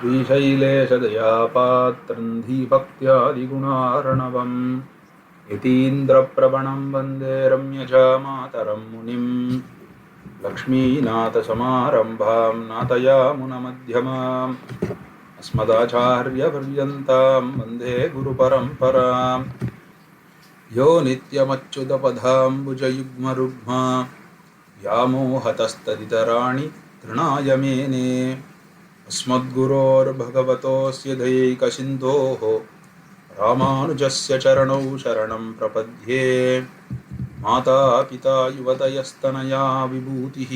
श्रीशैलेशदयापात्रं धीभक्त्यादिगुणार्णवम् यतीन्द्रप्रवणं वन्दे रम्यजामातरं मुनिं लक्ष्मीनाथसमारम्भां नाथयामुनमध्यमाम् अस्मदाचार्यपर्यन्तां वन्दे गुरुपरम्पराम् यो नित्यमच्युतपदाम्बुजयुग्मरुग्मा व्यामोहतस्तदितराणि तृणाय मेने अस्मद्गुरोर्भगवतोऽस्य दयैकसिन्धोः रामानुजस्य चरणौ शरणं प्रपद्ये माता पिता युवतयस्तनया विभूतिः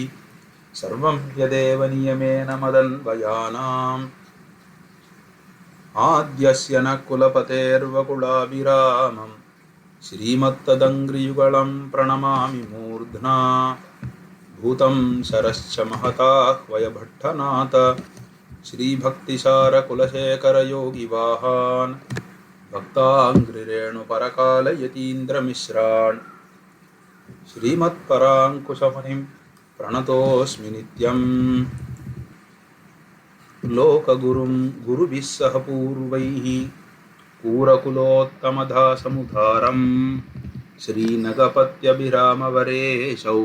सर्वं यदेव नियमेन मदन्वयानाम् आद्यस्य न कुलपतेर्वकुलाभिरामम् श्रीमत्तदङ्घ्रियुगलं प्रणमामि मूर्ध्ना भूतं शरश्च महताह्वयभट्टनाथ श्रीभक्तिसारकुलशेखरयोगिवाहान् भक्ताङ्घ्रिरेणुपरकालयतीन्द्रमिश्रान् श्रीमत्पराङ्कुशमुनिं प्रणतोऽस्मि नित्यम् लोकगुरुं गुरुभिः सह पूर्वैः पूरकुलोत्तमदासमुदारम् श्रीनगपत्यभिरामवरेशौ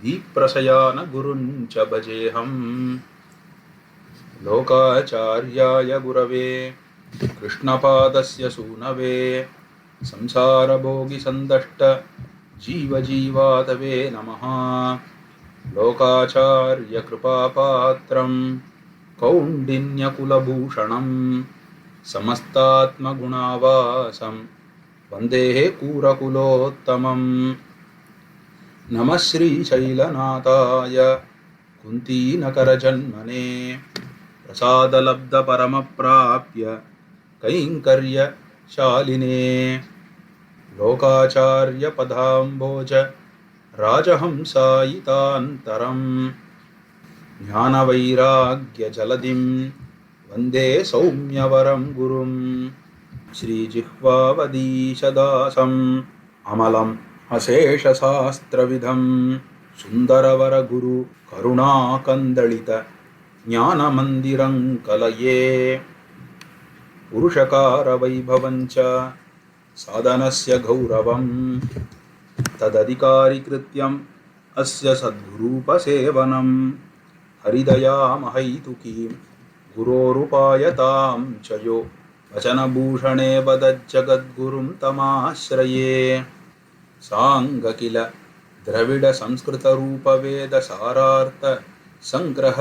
दीप्रशयानगुरुञ्च भजेऽहम् लोकाचार्याय गुरवे कृष्णपादस्य सूनवे संसारभोगिसन्दष्ट जीवजीवातवे नमः। लोकाचार्यकृपापात्रं कौण्डिन्यकुलभूषणं समस्तात्मगुणावासं वन्दे कूरकुलोत्तमम्। नमः श्रीशैलनाथाय कुन्तीनकरजन्मने प्रसादलब्धपरमप्राप्य कैङ्कर्यशालिने लोकाचार्यपदाम्भोज राजहंसायितान्तरम् ज्ञानवैराग्यजलधिं वन्दे सौम्यवरं गुरुं श्रीजिह्वावधीशदासम् अमलम् अशेषशास्त्रविधं सुन्दरवरगुरु करुणाकन्दलित ज्ञानमन्दिरं कलये पुरुषकारवैभवञ्च साधनस्य गौरवं तदधिकारिकृत्यम् अस्य सद्गुरूपसेवनं हरिदयामहैतुकीं गुरोरुपायतां च यो वचनभूषणे वदज्जगद्गुरुं तमाश्रये। साङ्गकिल द्रविडसंस्कृतरूपवेदसारार्थ संग्रह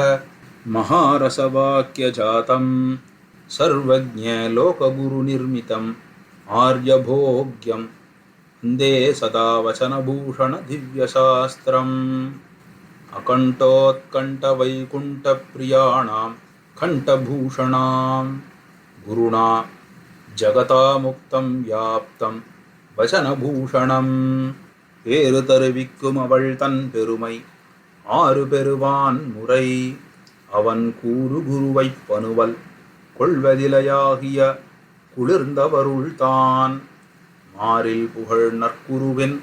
महारसवाक्यजातं सर्वज्ञलोकगुरुनिर्मितम् आर्यभोग्यं वन्दे सदा वचनभूषणदिव्यशास्त्रम् अकण्ठोत्कण्ठवैकुण्ठप्रियाणां कण्ठभूषणां गुरुणा जगतामुक्तं व्याप्तं வசனபூஷணம். பேரு தருவிக்கும் அவள் தன் பெருமை ஆறு பெறுவான் முறை அவன் கூறு குருவைப் பனுவல் கொள்வதிலையாகிய குளிர்ந்தவருள் தான் மாறில் புகழ் நற்குருவின்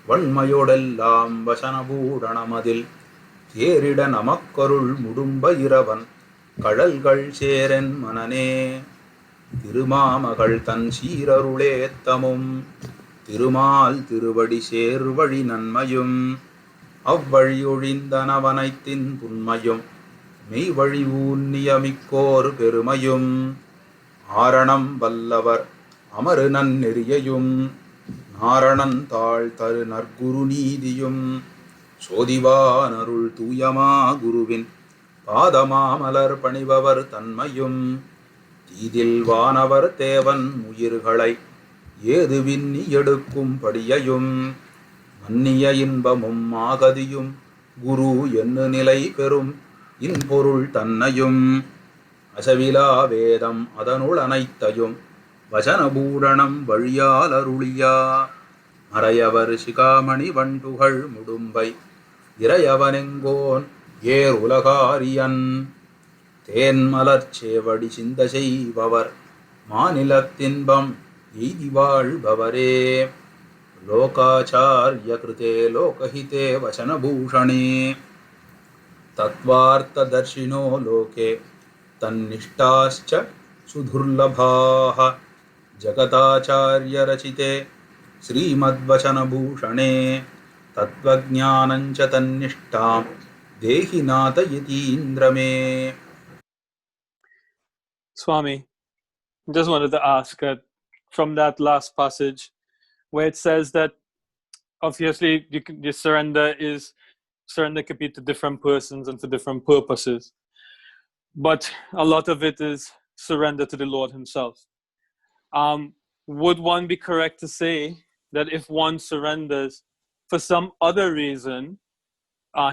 வன்மையோடெல்லாம் வசனபூடணமதில் தேரிட நமக்கருள் முடும்ப இரவன் கழல்கள் சேரன் மனனே. திருமாமகள் தன் சீரருளேத்தமும் திருமால் திருவடி சேர்வழி நன்மையும் அவ்வழியொழிந்தனவனைத்தின் புன்மையும் மெய்வழி ஊன்னியமிக்கோர் பெருமையும் ஆரணம் வல்லவர் அமரு நன்னெறியையும் நாரணன் தாழ் தரு நற்குரு நீதியும் சோதிவானருள் தூயமா குருவின் பாதமாமலர் பணிபவர் தன்மையும் தீதில் வானவர் தேவன் உயிர்களை ஏது விண்ணி எடுக்கும் படியையும் மன்னிய இன்பமும் ஆகதியும் குரு என்ன நிலை பெறும் இன்பொருள் தன்னையும் அசவிலா வேதம் அதனுள் அனைத்தையும் வசனபூடணம் வழியால் அருளியா மறையவர் சிகாமணி வண்டுகள் முடும்பை இறையவனெங்கோன் ஏர் உலகாரியன் தேன்மலர்ச்சேவடி சிந்த செய்பவர் மாநிலத்தின்பம் எய்தி வாழ்பவரே. லோகாச்சார்ய கிருதே லோகஹிதே வசனபூஷணே தத்வார்த்ததர்ஷினோ லோகே तन्निष्ठाश्च सुदुर्लभाः जगताचार्यरचिते श्रीमद्वचनभूषणे तत्त्वज्ञानञ्च तन्निष्ठां देहि नाथ यतीन्द्र मे. Swami, just wanted to ask from that last passage where it says that obviously your surrender could be to different persons and for different purposes, but a lot of it is surrender to the Lord Himself. Would one be correct to say that if one surrenders for some other reason,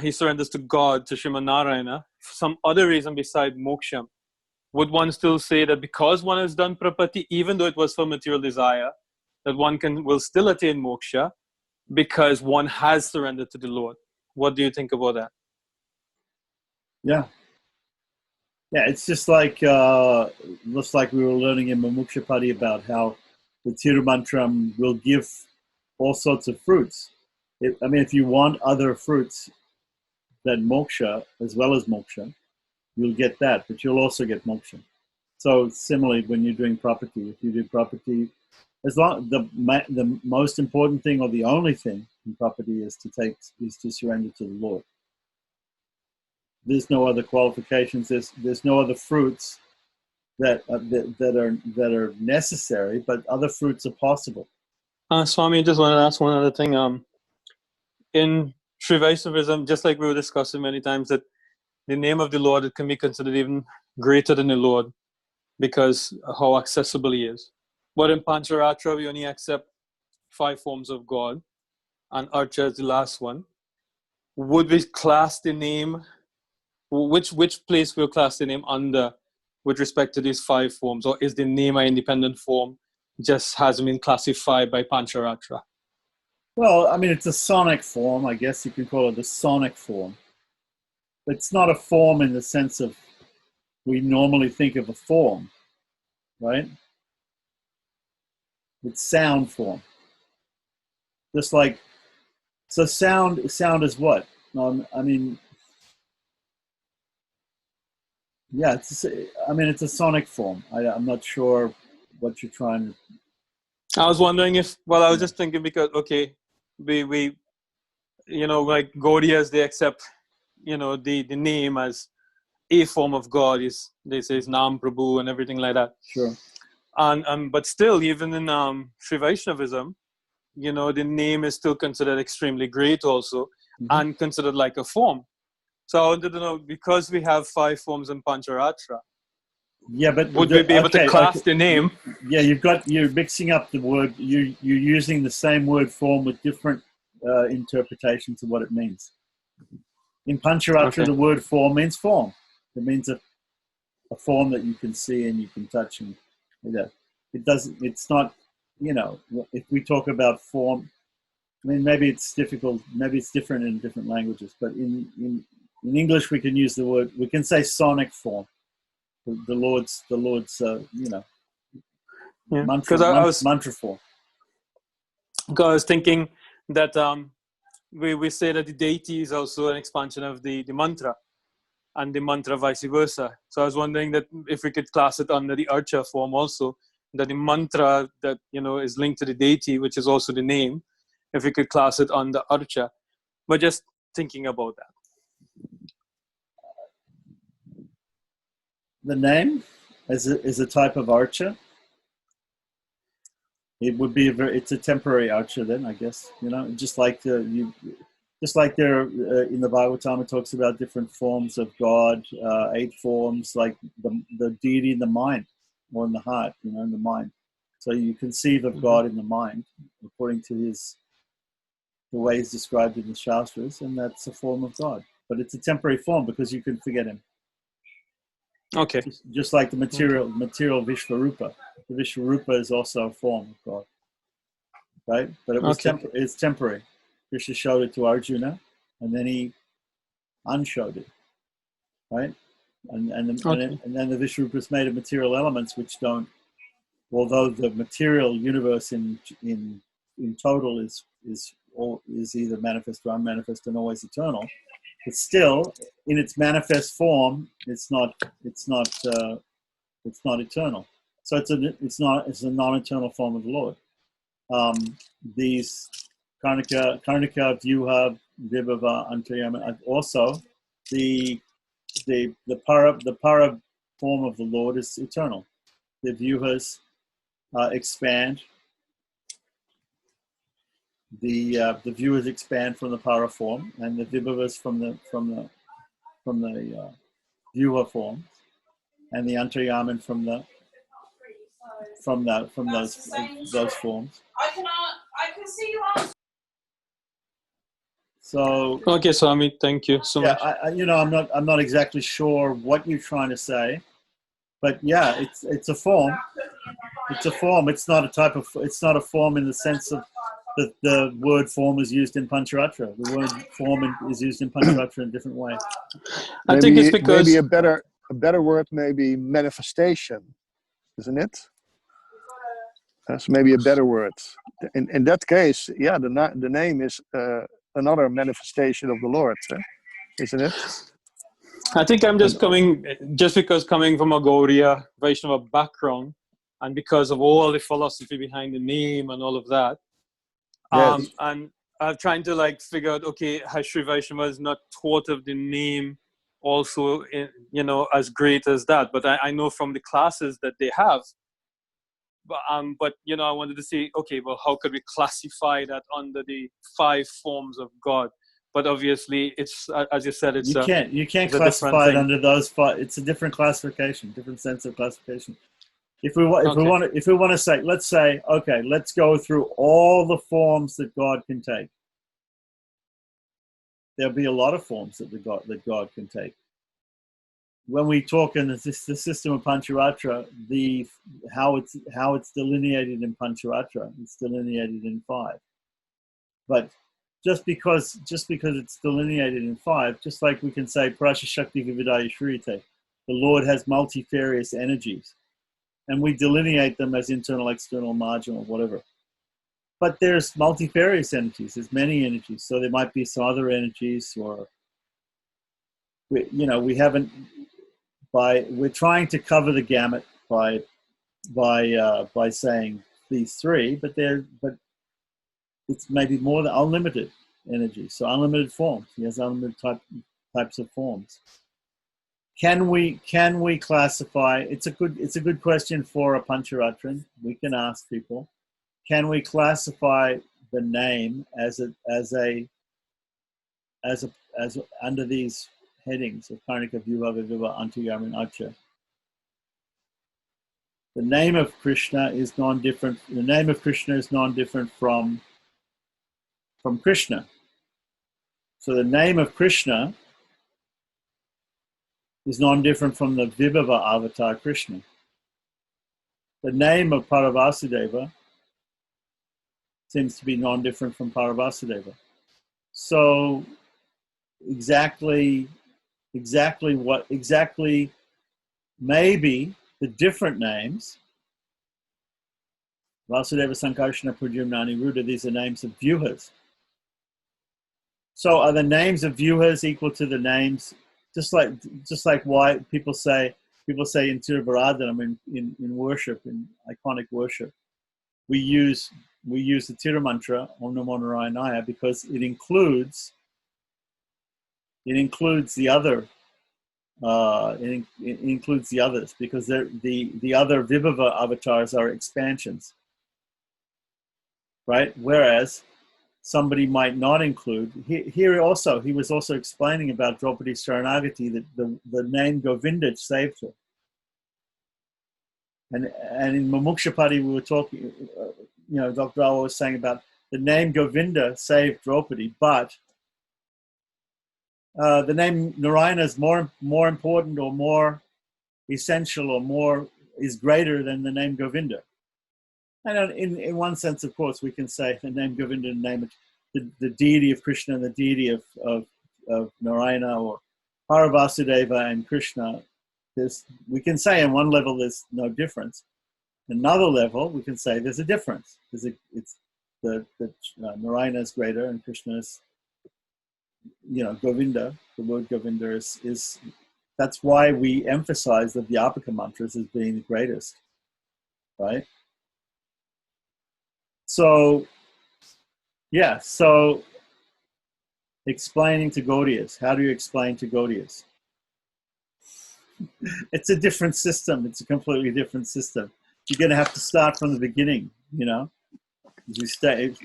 he surrenders to God, to Sriman Narayana, for some other reason beside moksha, would one still say that because one has done prapatti, even though it was for material desire, that one will still attain moksha because one has surrendered to the Lord? What do you think about that? Yeah, it's just like looks like we were learning in Mumukshapati about how the Tirumantram will give all sorts of fruits. If you want other fruits than moksha, as well as moksha, you'll get that, but you'll also get moksha. So similarly, when you're doing property, if you do property, as long the most important thing or the only thing in property is to surrender to the Lord. There's no other qualifications. There's no other fruits that are necessary, but other fruits are possible. Swami, I just want to ask one other thing. In Sri Vaishnavism, just like we were discussing many times, that the name of the Lord can be considered even greater than the Lord because how accessible He is. But in Pancharatra, we only accept 5 forms of God, and Archa is the last one. Would we class the name? Which place will class the name under with respect to these 5 forms, or is the name an independent form, just hasn't been classified by Pancharatra? Well, it's a sonic form. I guess you can call it a sonic form. It's not a form in the sense of we normally think of a form, right? It's sound form. Just like, so sound is what? Yeah, it's a sonic form. I'm not sure what you're trying to... I was wondering I was just thinking because, okay, we like Gaudiyas, they accept, the name as a form of God. They say it's Nam Prabhu and everything like that. Sure. And but still, even in Sri Vaishnavism, the name is still considered extremely great also, and considered like a form. So I wanted to know, because we have 5 forms in Pancharatra, but would we be able to class the name? Yeah, you're mixing up the word. You're using the same word form with different interpretations of what it means. In Pancharatra, the word form means form. It means a form that you can see and you can touch, and it doesn't. It's not. If we talk about form, maybe it's difficult. Maybe it's different in different languages. But in English, we can use the word. We can say sonic form. The Lord's mantra form. Because I was thinking that we say that the deity is also an expansion of the mantra, and the mantra vice versa. So I was wondering that if we could class it under the Archa form also, that the mantra that is linked to the deity, which is also the name, if we could class it under Archa. But just thinking about that. The name is a type of Archa. It would be it's a temporary Archa then, I guess. Just like there in the Bhagavatam, it talks about different forms of God, 8 forms, like the deity in the mind or in the heart, in the mind. So you conceive of God in the mind, according to the way he's described in the Shastras, and that's a form of God. But it's a temporary form because you can forget him. Okay. Just like the material Vishvarupa. The Vishvarupa is also a form of God. Right? But it was it's temporary. Krishna showed it to Arjuna, and then he unshowed it. Right? And then the Vishvarupa is made of material elements which don't, although the material universe in total is either manifest or unmanifest and always eternal, But still, in its manifest form, it's not eternal. So it's a non-eternal form of the Lord. These Karnika, Vyuha, Vibhava, Antayama, also the para form of the Lord is eternal. The Vyuhas expand. The Vyuhas expand from the para form, and the Vibhavas from the Vyuha form, and the Antaryaman from those forms. I can see you on. So Okay, Swami, thank you so much. I'm not exactly sure what you're trying to say, but yeah, it's a form. It's a form. It's not a type of. It's not a form in the sense of that the word form is used in Pancharatra. The word form is used in Pancharatra in a different way. I think it's because maybe a better word may be manifestation, isn't it? That's maybe a better word. In that case, yeah, the name is another manifestation of the Lord, isn't it? I think I'm just because coming from a Gaudiya Vaishnava background, and because of all the philosophy behind the name and all of that, Yes. and I'm trying to like figure out, okay, has Sri Vaishnava is not thought of the name also, as great as that, but I know from the classes that they have. But I wanted to say, okay, well, how could we classify that under the 5 forms of God? But obviously, it's as you said, You can't it's classify it thing. under those 5. It's a different classification, different sense of classification. If we want to say, let's say, okay, let's go through all the forms that God can take. There'll be a lot of forms that God can take. When we talk in the system of Pancharatra, how it's delineated in Pancharatra, it's delineated in 5. But just because it's delineated in 5, just like we can say Prasha Shakti Vividaya Shrite, the Lord has multifarious energies, and we delineate them as internal, external, marginal, whatever. But there's multifarious energies. There's many energies, so there might be some other energies, or we haven't. We're trying to cover the gamut by saying these 3, but it's maybe more than unlimited energy. So unlimited forms. He has unlimited types of forms. Can we classify? It's a good question for a Pancharatran. We can ask people. Can we classify the name as under these headings of Karnika, Vyuha, Vibhava, Antayama, and Acha? The name of Krishna is non-different. The name of Krishna is non-different from Krishna. So the name of Krishna is non-different from the Vibhava avatar Krishna. The name of Paravasudeva seems to be non-different from Paravasudeva. So exactly maybe the different names, Vasudeva, Sankarshana, Pradyumna, Ruda, these are names of Vyuhas. So are the names of Vyuhas equal to the names, just like why people say in Tirubharadhanam in worship, in iconic worship, we use the Tirumantra, Om Namo Narayanaya, because it includes the other. It includes the others, because the other Vibhava avatars are expansions, right? Whereas somebody might not include. Here also, he was also explaining about Draupadi's Sharanagati, that the name Govinda saved her. And in Mumukshapati we were talking, Dr. Rawa was saying about the name Govinda saved Draupadi, but the name Narayana is more important, or more essential, or is greater than the name Govinda. And in one sense, of course, we can say the name Govinda and name it the deity of Krishna and the deity of Narayana, or Paravasudeva and Krishna. We can say on one level there's no difference. Another level, we can say there's a difference. Narayana is greater and Krishna is, Govinda, the word Govinda is that's why we emphasize the Vyapaka mantras as being the greatest, right? So, yeah, so explaining to Gaudiyas. How do you explain to Gaudiyas? It's a different system. It's a completely different system. You're going to have to start from the beginning, You stay.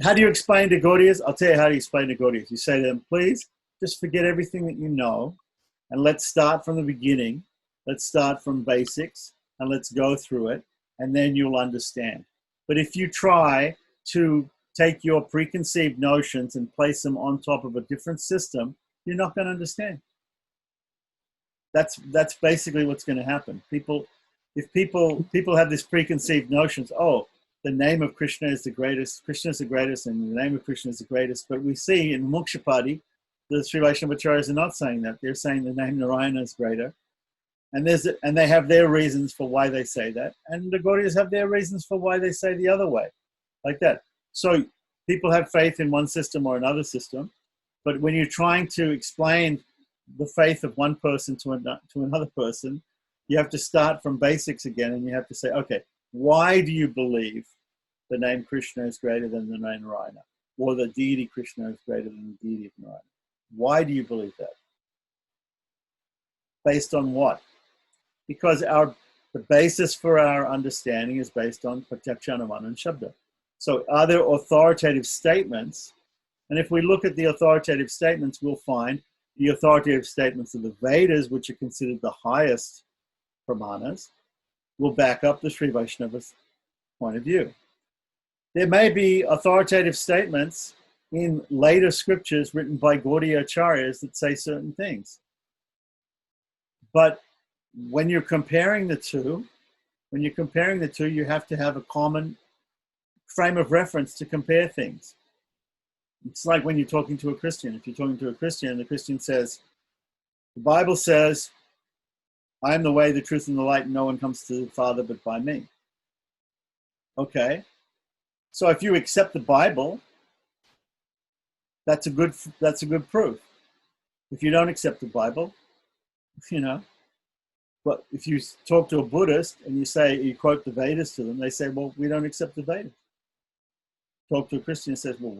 How do you explain to Gaudiyas? I'll tell you how to explain to Gaudiyas. You say to them, please, just forget everything that you know, and let's start from the beginning. Let's start from basics, and let's go through it, and then you'll understand. But if you try to take your preconceived notions and place them on top of a different system, you're not going to understand. That's basically what's going to happen. If people have this preconceived notions, oh, the name of Krishna is the greatest, Krishna is the greatest, and the name of Krishna is the greatest. But we see in Mokshapadi, the Sri Vaishnavacharyas are not saying that. They're saying the name Narayana is greater. And they have their reasons for why they say that. And the Gaudiyas have their reasons for why they say the other way, like that. So people have faith in one system or another system. But when you're trying to explain the faith of one person to another person, you have to start from basics again, and you have to say, okay, why do you believe the name Krishna is greater than the name Narayana? Or the deity Krishna is greater than the deity of Narayana? Why do you believe that? Based on what? Because the basis for our understanding is based on Pratyaksha, Anumana, and Shabda. So are there authoritative statements? And if we look at the authoritative statements, we'll find the authoritative statements of the Vedas, which are considered the highest pramanas, will back up the Sri Vaishnava's point of view. There may be authoritative statements in later scriptures written by Gaudiya Acharyas that say certain things. But when you're comparing the two, you have to have a common frame of reference to compare things. It's like when you're talking to a Christian. If you're talking to a Christian, the Christian says, the Bible says, I am the way, the truth, and the light, and no one comes to the Father but by me. Okay. So if you accept the Bible, that's a good proof. If you don't accept the Bible, but if you talk to a Buddhist and you quote the Vedas to them, they say, well, we don't accept the Vedas. Talk to a Christian and says, well,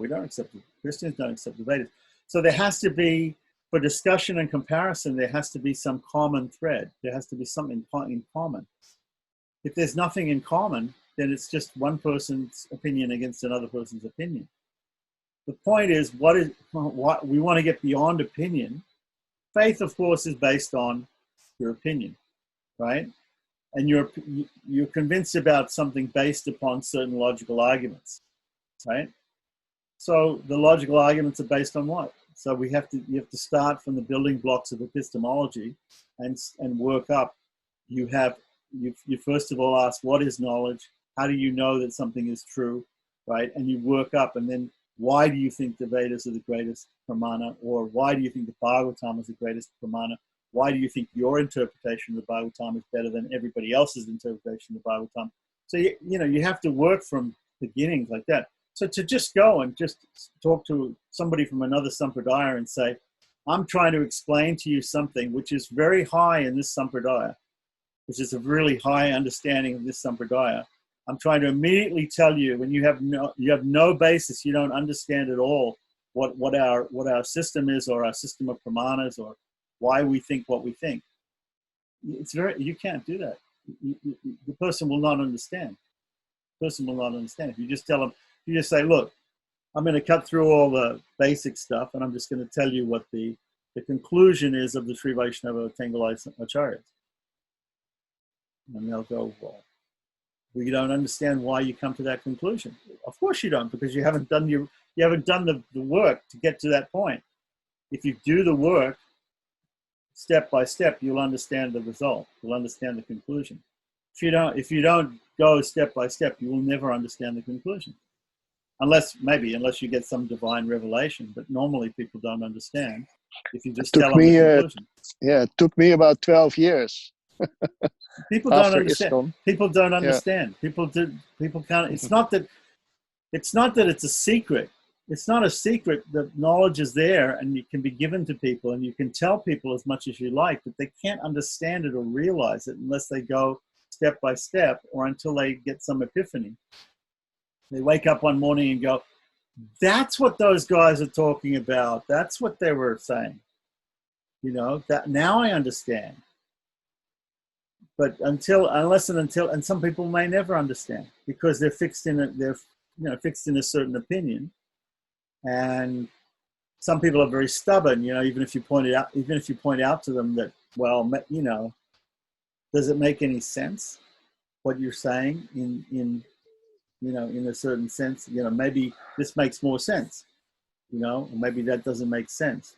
Christians don't accept the Vedas. So there has to be, for discussion and comparison, there has to be some common thread. There has to be something in common. If there's nothing in common, then it's just one person's opinion against another person's opinion. The point is, what we want to get beyond opinion. Faith, of course, is based on your opinion, right? And you're convinced about something based upon certain logical arguments, right? So the logical arguments are based on what? So you have to start from the building blocks of epistemology and work up. You first of all ask, what is knowledge? How do you know that something is true, right? And you work up, and then why do you think the Vedas are the greatest pramana? Or why do you think the Bhagavatam is the greatest pramana? Why do you think your interpretation of the Bhagavatam is better than everybody else's interpretation of the Bhagavatam? So you have to work from beginnings like that. So to just go and just talk to somebody from another sampradaya and say, I'm trying to explain to you something which is very high in this sampradaya, which is a really high understanding of this sampradaya. I'm trying to immediately tell you, when you have no basis, you don't understand at all what our system is, or our system of pramanas, or why we think what we think. You can't do that. The person will not understand. If you just tell them, you just say, look, I'm going to cut through all the basic stuff, and I'm just going to tell you what the conclusion is of the Sri Vaishnava Tengalai Acharyas. And they'll go, well, we don't understand why you come to that conclusion. Of course you don't, because you haven't done the work to get to that point. If you do the work step by step, you'll understand the result. You'll understand the conclusion. If you don't go step by step, you will never understand the conclusion. Unless you get some divine revelation, but normally people don't understand if you just tell them the conclusion. It took me about 12 years. People don't understand. ISKCON. People don't understand. People can't. It's not that it's a secret. it's not a secret that knowledge is there and it can be given to people and you can tell people as much as you like, but they can't understand it or realize it unless they go step by step or until they get some epiphany. They wake up one morning and go, that's what those guys are talking about. That's what they were saying. You know, that now I understand. But unless and some people may never understand because they're fixed in a certain opinion. And some people are very stubborn, you know, even if you point out to them that, well, you know, does it make any sense what you're saying in a certain sense? You know, maybe this makes more sense, you know, or maybe that doesn't make sense.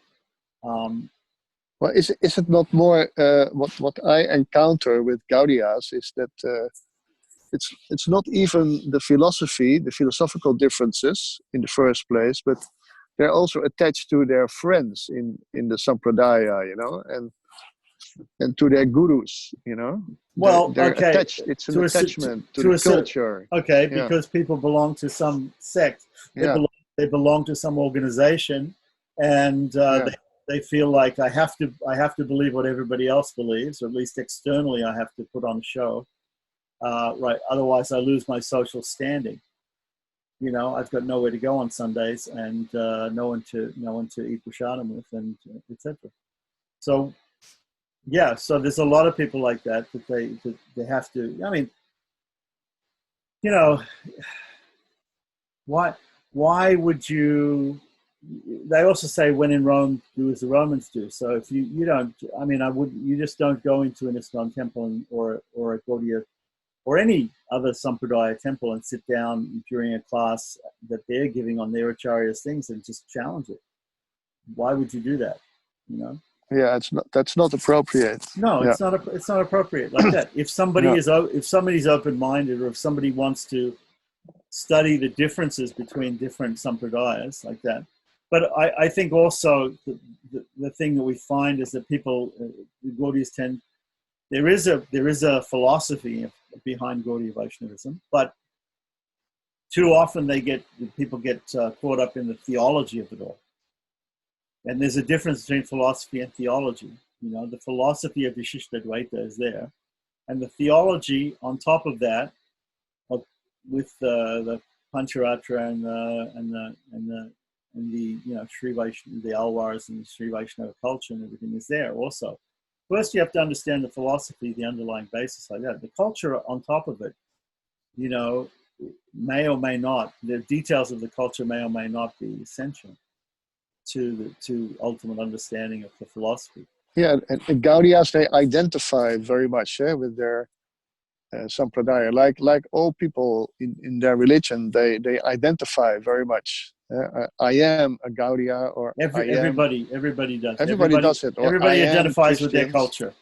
Well, is it not more what I encounter with Gaudias is that it's not even the philosophical differences in the first place, but they're also attached to their friends in the sampradaya, you know, and to their gurus, you know. Well, they're okay, attached. It's an attachment to the culture. Okay, Yeah. because people belong to some sect, Yeah. they belong to some organization, and they feel like I have to believe what everybody else believes, or at least externally I have to put on a show, right? Otherwise, I lose my social standing. You know, I've got nowhere to go on Sundays, and no one to eat Bhusanam with, and etc. So, yeah, so there's a lot of people like that they have to. I mean, you know, why would you? They also say when in Rome, do as the Romans do. So if you don't, I mean, you just don't go into an ISKCON temple or a Gaudiya or any other Sampradaya temple and sit down during a class that they're giving on their Acharya's things and just challenge it. Why would you do that? You know? Yeah, that's not appropriate. No, yeah. it's not appropriate like that. If somebody's open-minded, or if somebody wants to study the differences between different sampradayas like that. But I think also the thing that we find is that people, the Gaudiyas there is a philosophy behind Gaudiya Vaishnavism, but too often people get caught up in the theology of it all. And there's a difference between philosophy and theology. You know, the philosophy of Vishishtadvaita is there, and the theology on top of that, with the Pancharatra and the you know Sri Vaishnava, the Alvars and the Sri Vaishnava culture and everything is there also. First, you have to understand the philosophy, the underlying basis like that. The culture on top of it, you know, may or may not. The details of the culture may or may not be essential to ultimate understanding of the philosophy. Yeah, and Gaudiyas, they identify very much with their sampradaya. Like all people in their religion, they identify very much. I am a Gaudiya, or everybody does. Everybody does it. Or Everybody I am identifies with their Christians. culture.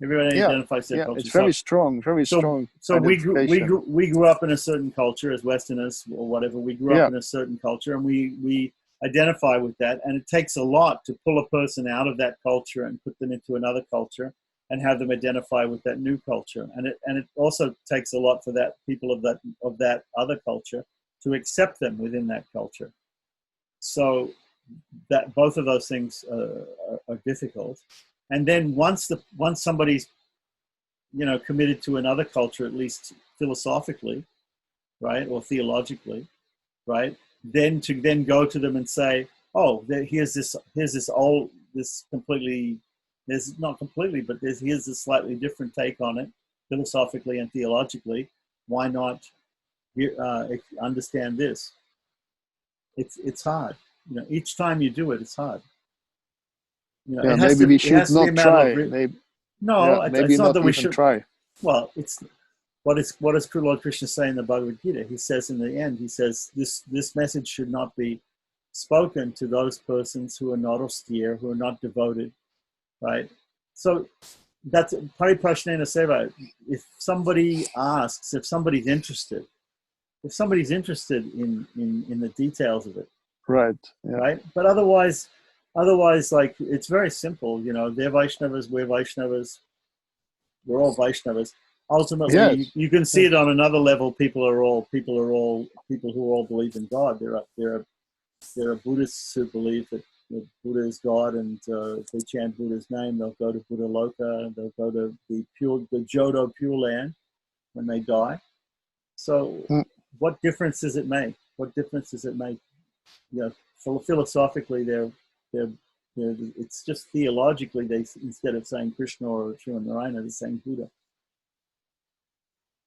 Everybody identifies their culture. It's very strong, strong. So we grew up in a certain culture as Westerners or whatever. We grew up in a certain culture, and we identify with that. And it takes a lot to pull a person out of that culture and put them into another culture and have them identify with that new culture. And it also takes a lot for that people of that other culture to accept them within that culture. So that both of those things are difficult. And then once somebody's, you know, committed to another culture, at least philosophically, right, or theologically, right, then go to them and say, oh, here's this completely, there's not completely, but here's a slightly different take on it, philosophically and theologically. Why not understand this? It's hard. You know, each time you do it, it's hard. You know, maybe we should not try. Maybe it's not that we should try. Well, it's what does Lord Krishna say in the Bhagavad Gita? He says in the end, he says this message should not be spoken to those persons who are not austere, who are not devoted, right? So that's Pariprashnena Seva. If somebody asks, if somebody's interested in the details of it, right? Yeah. Right, but otherwise, like it's very simple. You know, they're Vaishnavas, we're Vaishnavas, we're all Vaishnavas. Ultimately, you can see it on another level. People who all believe in God. There are there are Buddhists who believe that Buddha is God, and if they chant Buddha's name, they'll go to Buddha Loka, they'll go to the Jodo Pure Land when they die. So what difference does it make? What difference does it make? You know, philosophically, it's just theologically, they, instead of saying Krishna or Shiva Narayana, they're saying Buddha.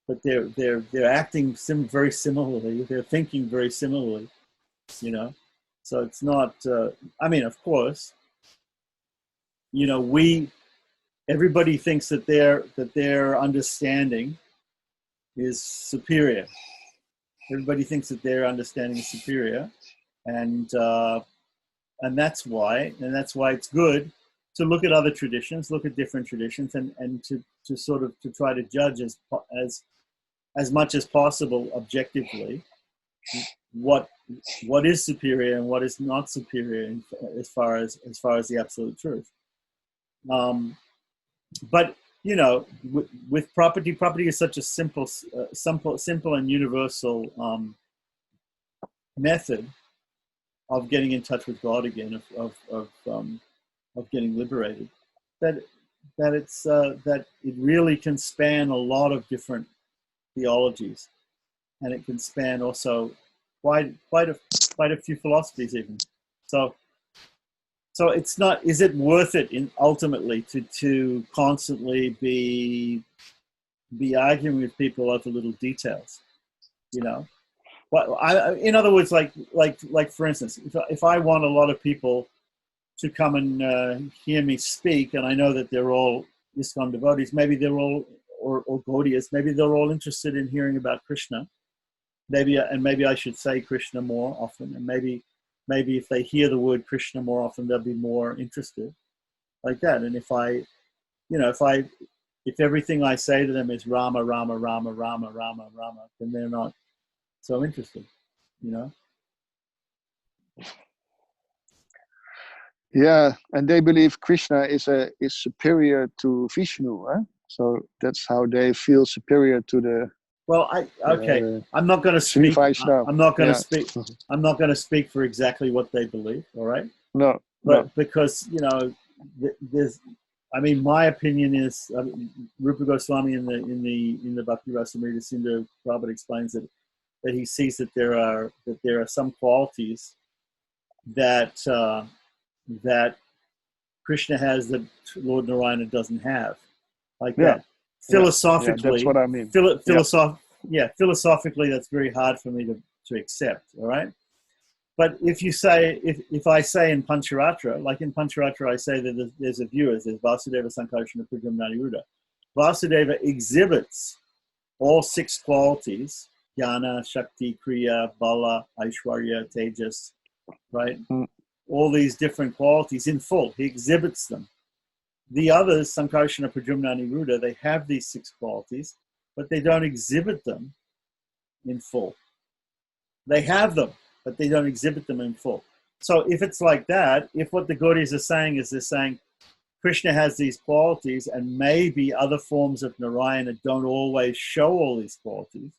But they're acting very similarly. They're thinking very similarly, you know. So it's not. I mean, of course, you know, everybody thinks that their understanding is superior. Everybody thinks that their understanding is superior, and that's why it's good to look at other traditions, look at different traditions, and to sort of to try to judge as much as possible objectively what is superior and what is not superior as far as the absolute truth. But you know, with property is such a simple and universal method of getting in touch with God again, of getting liberated, that it really can span a lot of different theologies, and it can span also quite a few philosophies even. So it's not. Is it worth it ultimately to constantly be arguing with people over little details? You know, in other words, like for instance, if I want a lot of people to come and hear me speak, and I know that they're all ISKCON devotees, maybe they're all or Gaudiyas, maybe they're all interested in hearing about Krishna. Maybe I should say Krishna more often, and maybe if they hear the word Krishna more often, they'll be more interested, like that. And if everything I say to them is Rama, Rama, Rama, Rama, Rama, Rama, then they're not so interested, you know. Yeah, and they believe Krishna is superior to Vishnu, huh? So that's how they feel superior to the. Well, I'm not going to speak. I'm not going to speak. I'm not going to speak for exactly what they believe. All right. No. Because you know, there's. I mean, my opinion is Rupa Goswami in the Bhakti Rasamrita Sindhu, Prabhupada explains that he sees that there are some qualities that Krishna has that Lord Narayana doesn't have, like that. Philosophically, that's what I mean. Philosophically, that's very hard for me to accept. All right, but if I say in Pancharatra, like in Pancharatra, I say that there's a view, there's Vasudeva, Sankarsana, Pradyumna, Aniruddha. Vasudeva exhibits all 6 qualities: Jnana, Shakti, Kriya, Bala, Aishwarya, Tejas, right? All these different qualities in full. He exhibits them. The others, Sankarsana, Pradyumna, Aniruddha, they have these 6 qualities, but they don't exhibit them in full. They have them, but they don't exhibit them in full. So if it's like that, if what the Gaudiyas are saying is they're saying Krishna has these qualities and maybe other forms of Narayana don't always show all these qualities,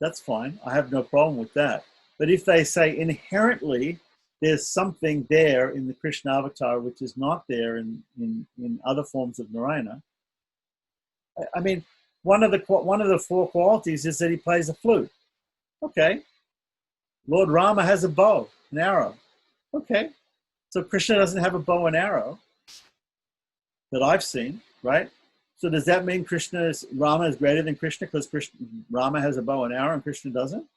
that's fine. I have no problem with that. But if they say inherently there's something there in the Krishna avatar which is not there in other forms of Narayana, I mean, one of the 4 qualities is that he plays a flute. Okay. Lord Rama has a bow, an arrow. Okay. So Krishna doesn't have a bow and arrow that I've seen, right? So does that mean Rama is greater than Krishna because Rama has a bow and arrow and Krishna doesn't?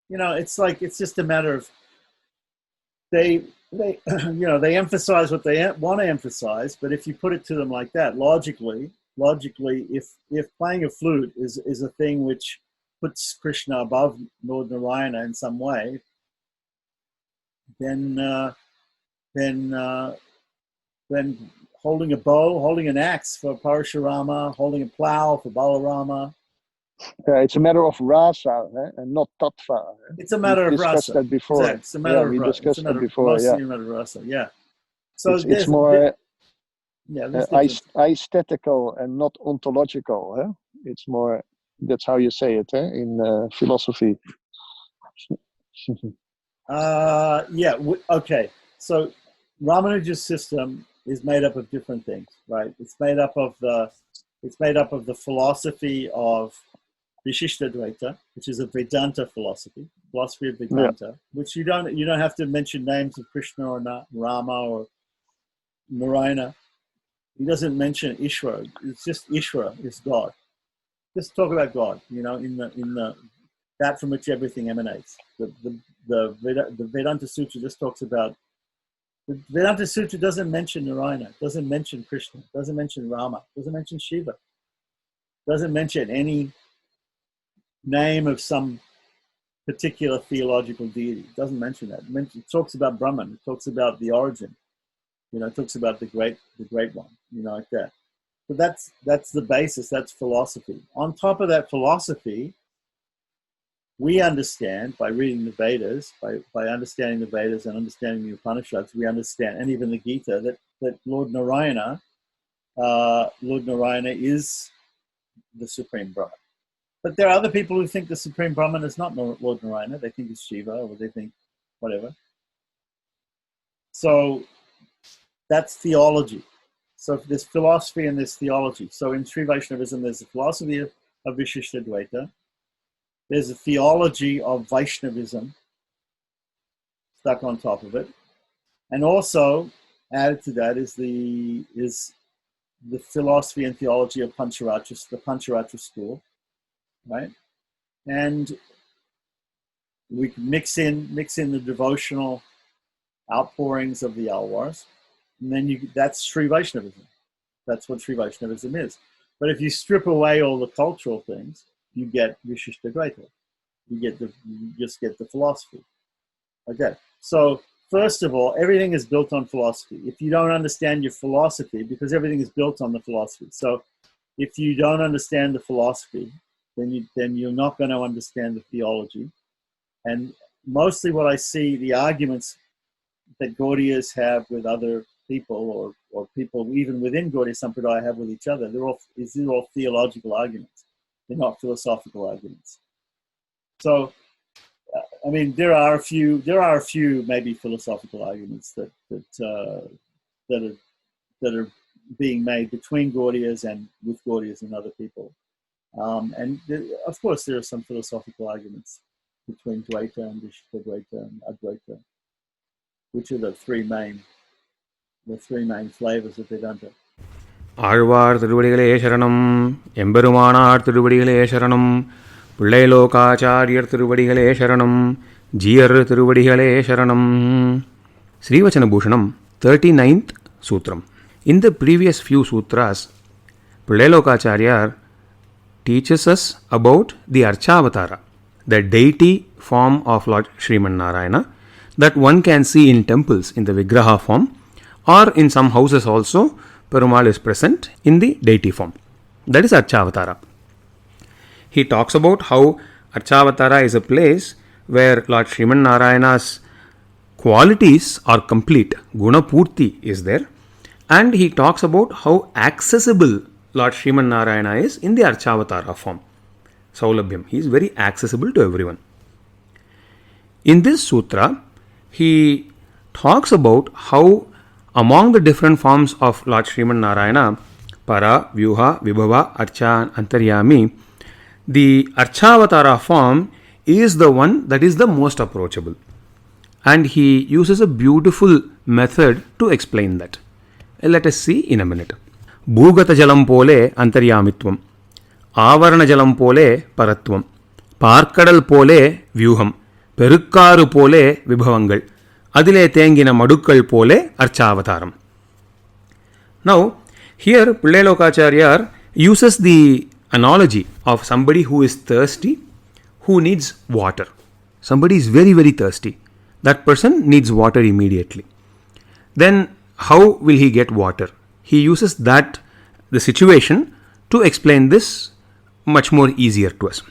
You know, it's just a matter of they emphasize what they want to emphasize, but if you put it to them like that, logically, if playing a flute is a thing which puts Krishna above Lord Narayana in some way, then holding a bow, holding an axe for Parashurama, holding a plow for Balarama. It's a matter of rasa, and not tattva. It's a matter of rasa. We discussed that before. Exactly. It's a matter of we rasa. discussed that before. Mostly a matter of rasa. Yeah. So it's more aesthetical and not ontological. It's more. That's how you say it in philosophy. Okay. So Ramanuja's system is made up of different things, right? It's made up of the philosophy of Vishishtadvaita, which is a Vedanta philosophy of Vedanta, which you don't have to mention names of Krishna or Rama or Narayana. He doesn't mention Ishvara. It's just Ishvara is God. Just talk about God, in the that from which everything emanates. The Vedanta Sutra just talks about. The Vedanta Sutra doesn't mention Narayana, doesn't mention Krishna, doesn't mention Rama, doesn't mention Shiva, doesn't mention any name of some particular theological deity. It doesn't mention that. It talks about Brahman. It talks about the origin. It talks about the great one. Like that. So that's the basis. That's philosophy. On top of that philosophy, we understand by reading the Vedas, by understanding the Vedas and understanding the Upanishads, we understand, and even the Gita, that Lord Narayana is the Supreme Brahman. But there are other people who think the Supreme Brahman is not Lord Narayana. They think it's Shiva, or they think whatever. So that's theology. So there's philosophy and there's theology. So in Sri Vaishnavism, there's a philosophy of Vishishtadvaita. There's a theology of Vaishnavism stuck on top of it. And also added to that is the philosophy and theology of Pancharatra, the Pancharatra school, right? And we can mix in the devotional outpourings of the Alwars, and then that's Sri Vaishnavism. That's what Sri Vaishnavism is. But if you strip away all the cultural things, you get Vishishtadvaita. You just get the philosophy. Okay. So first of all, everything is built on philosophy. If you don't understand your philosophy, because everything is built on the philosophy. So if you don't understand the philosophy, then you're not going to understand the theology. And mostly what I see, the arguments that Gaudiyas have with other people, or people even within Gaudiya Sampradaya have with each other, they're all theological arguments. They're not philosophical arguments. So, I mean, there are a few maybe philosophical arguments that are being made between Gaudiyas and with Gaudiyas and other people. And of course, there are some philosophical arguments between Dvaita and Vishishtadvaita and Advaita, which are the three main flavors of Vedanta. Alvar திருவடிகளே சரணம், எம்பெருமானார் திருவடிகளே சரணம், பிள்ளைலோகாச்சாரியர் திருவடிகளே சரணம், ஜீயர் திருவடிகளே சரணம். Sri Vacana Bhusanam, 39th Sutram. In the previous few sutras, Pillailokacharya teaches us about the Archavatara, the deity form of Lord Sriman Narayana that one can see in temples in the Vigraha form, or in some houses also Perumal is present in the deity form. That is Archavatara. He talks about how Archavatara is a place where Lord Sriman Narayana's qualities are complete. Guna Purti is there. And he talks about how accessible Lord Sriman Narayana is in the Archavatara form. Saulabhyam. He is very accessible to everyone. In this sutra, he talks about how among the different forms of Lord Sriman Narayana, Para, Vyuha, Vibhava, Archa, and Antaryami, the Archavatara form is the one that is the most approachable. And he uses a beautiful method to explain that. Let us see in a minute. Bhugata jalam pole antaryamitvam, Avarana jalam pole paratvam, Parkadal pole vyuham, Perukkaru pole vibhavangal, Adile tengina madukkal pole archavataram. Now, here Pillailokacharya uses the analogy of somebody who is thirsty, who needs water. Somebody is very, very thirsty. That person needs water immediately. Then how will he get water? He uses the situation to explain this much more easier to us.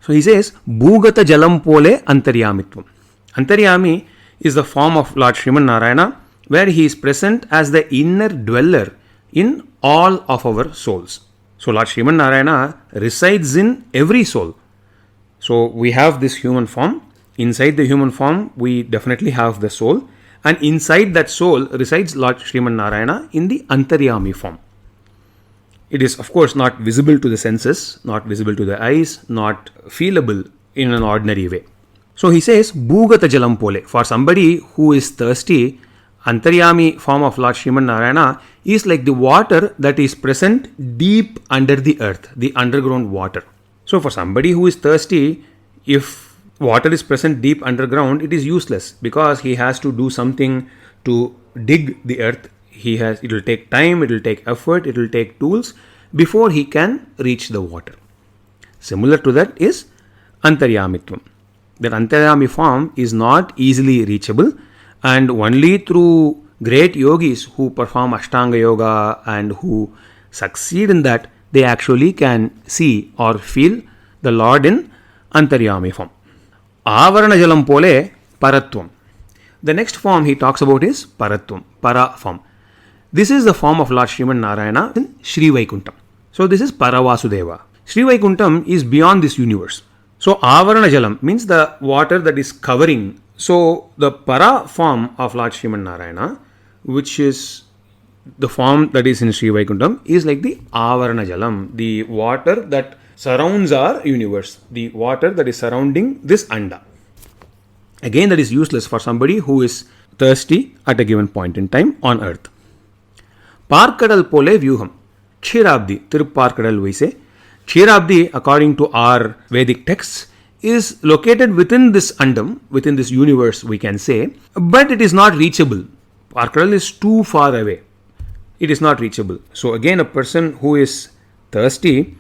So he says, Bhugata jalam pole antaryamitvam. Antaryami is the form of Lord Sriman Narayana, where he is present as the inner dweller in all of our souls. So Lord Sriman Narayana resides in every soul. So we have this human form, inside the human form, we definitely have the soul, and inside that soul resides Lord Sriman Narayana in the Antaryami form. It is, of course, not visible to the senses, not visible to the eyes, not feelable in an ordinary way. So he says, Bhugata Jalam Pole. For somebody who is thirsty, Antaryami form of Lord Sriman Narayana is like the water that is present deep under the earth, the underground water. So for somebody who is thirsty, if water is present deep underground, it is useless because he has to do something to dig the earth. It will take time, it will take effort, it will take tools before he can reach the water. Similar to that is Antaryamitvam. That Antaryami form is not easily reachable, and only through great yogis who perform Ashtanga Yoga and who succeed in that, they actually can see or feel the Lord in Antaryami form. Avarana Jalam Pole Paratvam. The next form he talks about is Paratvam, Para form. This is the form of Lord Sriman Narayana in Sri Vaikuntham. So this is Paravasudeva. Sri Vaikuntham is beyond this universe. So Avarana Jalam means the water that is covering. So the Para form of Lord Sriman Narayana, which is the form that is in Sri Vaikuntham, is like the Avarana Jalam, the water that surrounds our universe, the water that is surrounding this Anda. Again, that is useless for somebody who is thirsty at a given point in time on earth. Parkadal Pole Vyuham. Kshirabdi, Tirupparkadal we say. Kshirabdi, according to our Vedic texts, is located within this Andam, within this universe we can say, but it is not reachable. Parkadal is too far away. It is not reachable. So again, a person who is thirsty,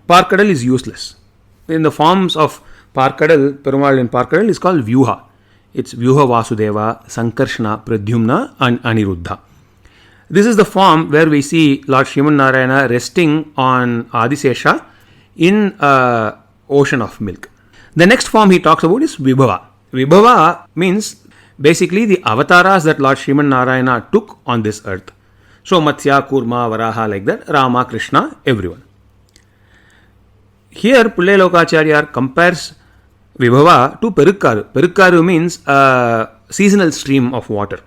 Parkadal is useless. In the forms of Parkadal, Perumal in Parkadal is called Vyuha. It's Vyuha Vasudeva, Sankarshana, Pradyumna and Aniruddha. This is the form where we see Lord Sriman Narayana resting on Adisesha in an ocean of milk. The next form he talks about is Vibhava. Vibhava means basically the avatars that Lord Sriman Narayana took on this earth. So Matsya, Kurma, Varaha, like that, Rama, Krishna, everyone. Here Pullai Lokacharya compares Vibhava to Perukkaru. Perukkaru means a seasonal stream of water.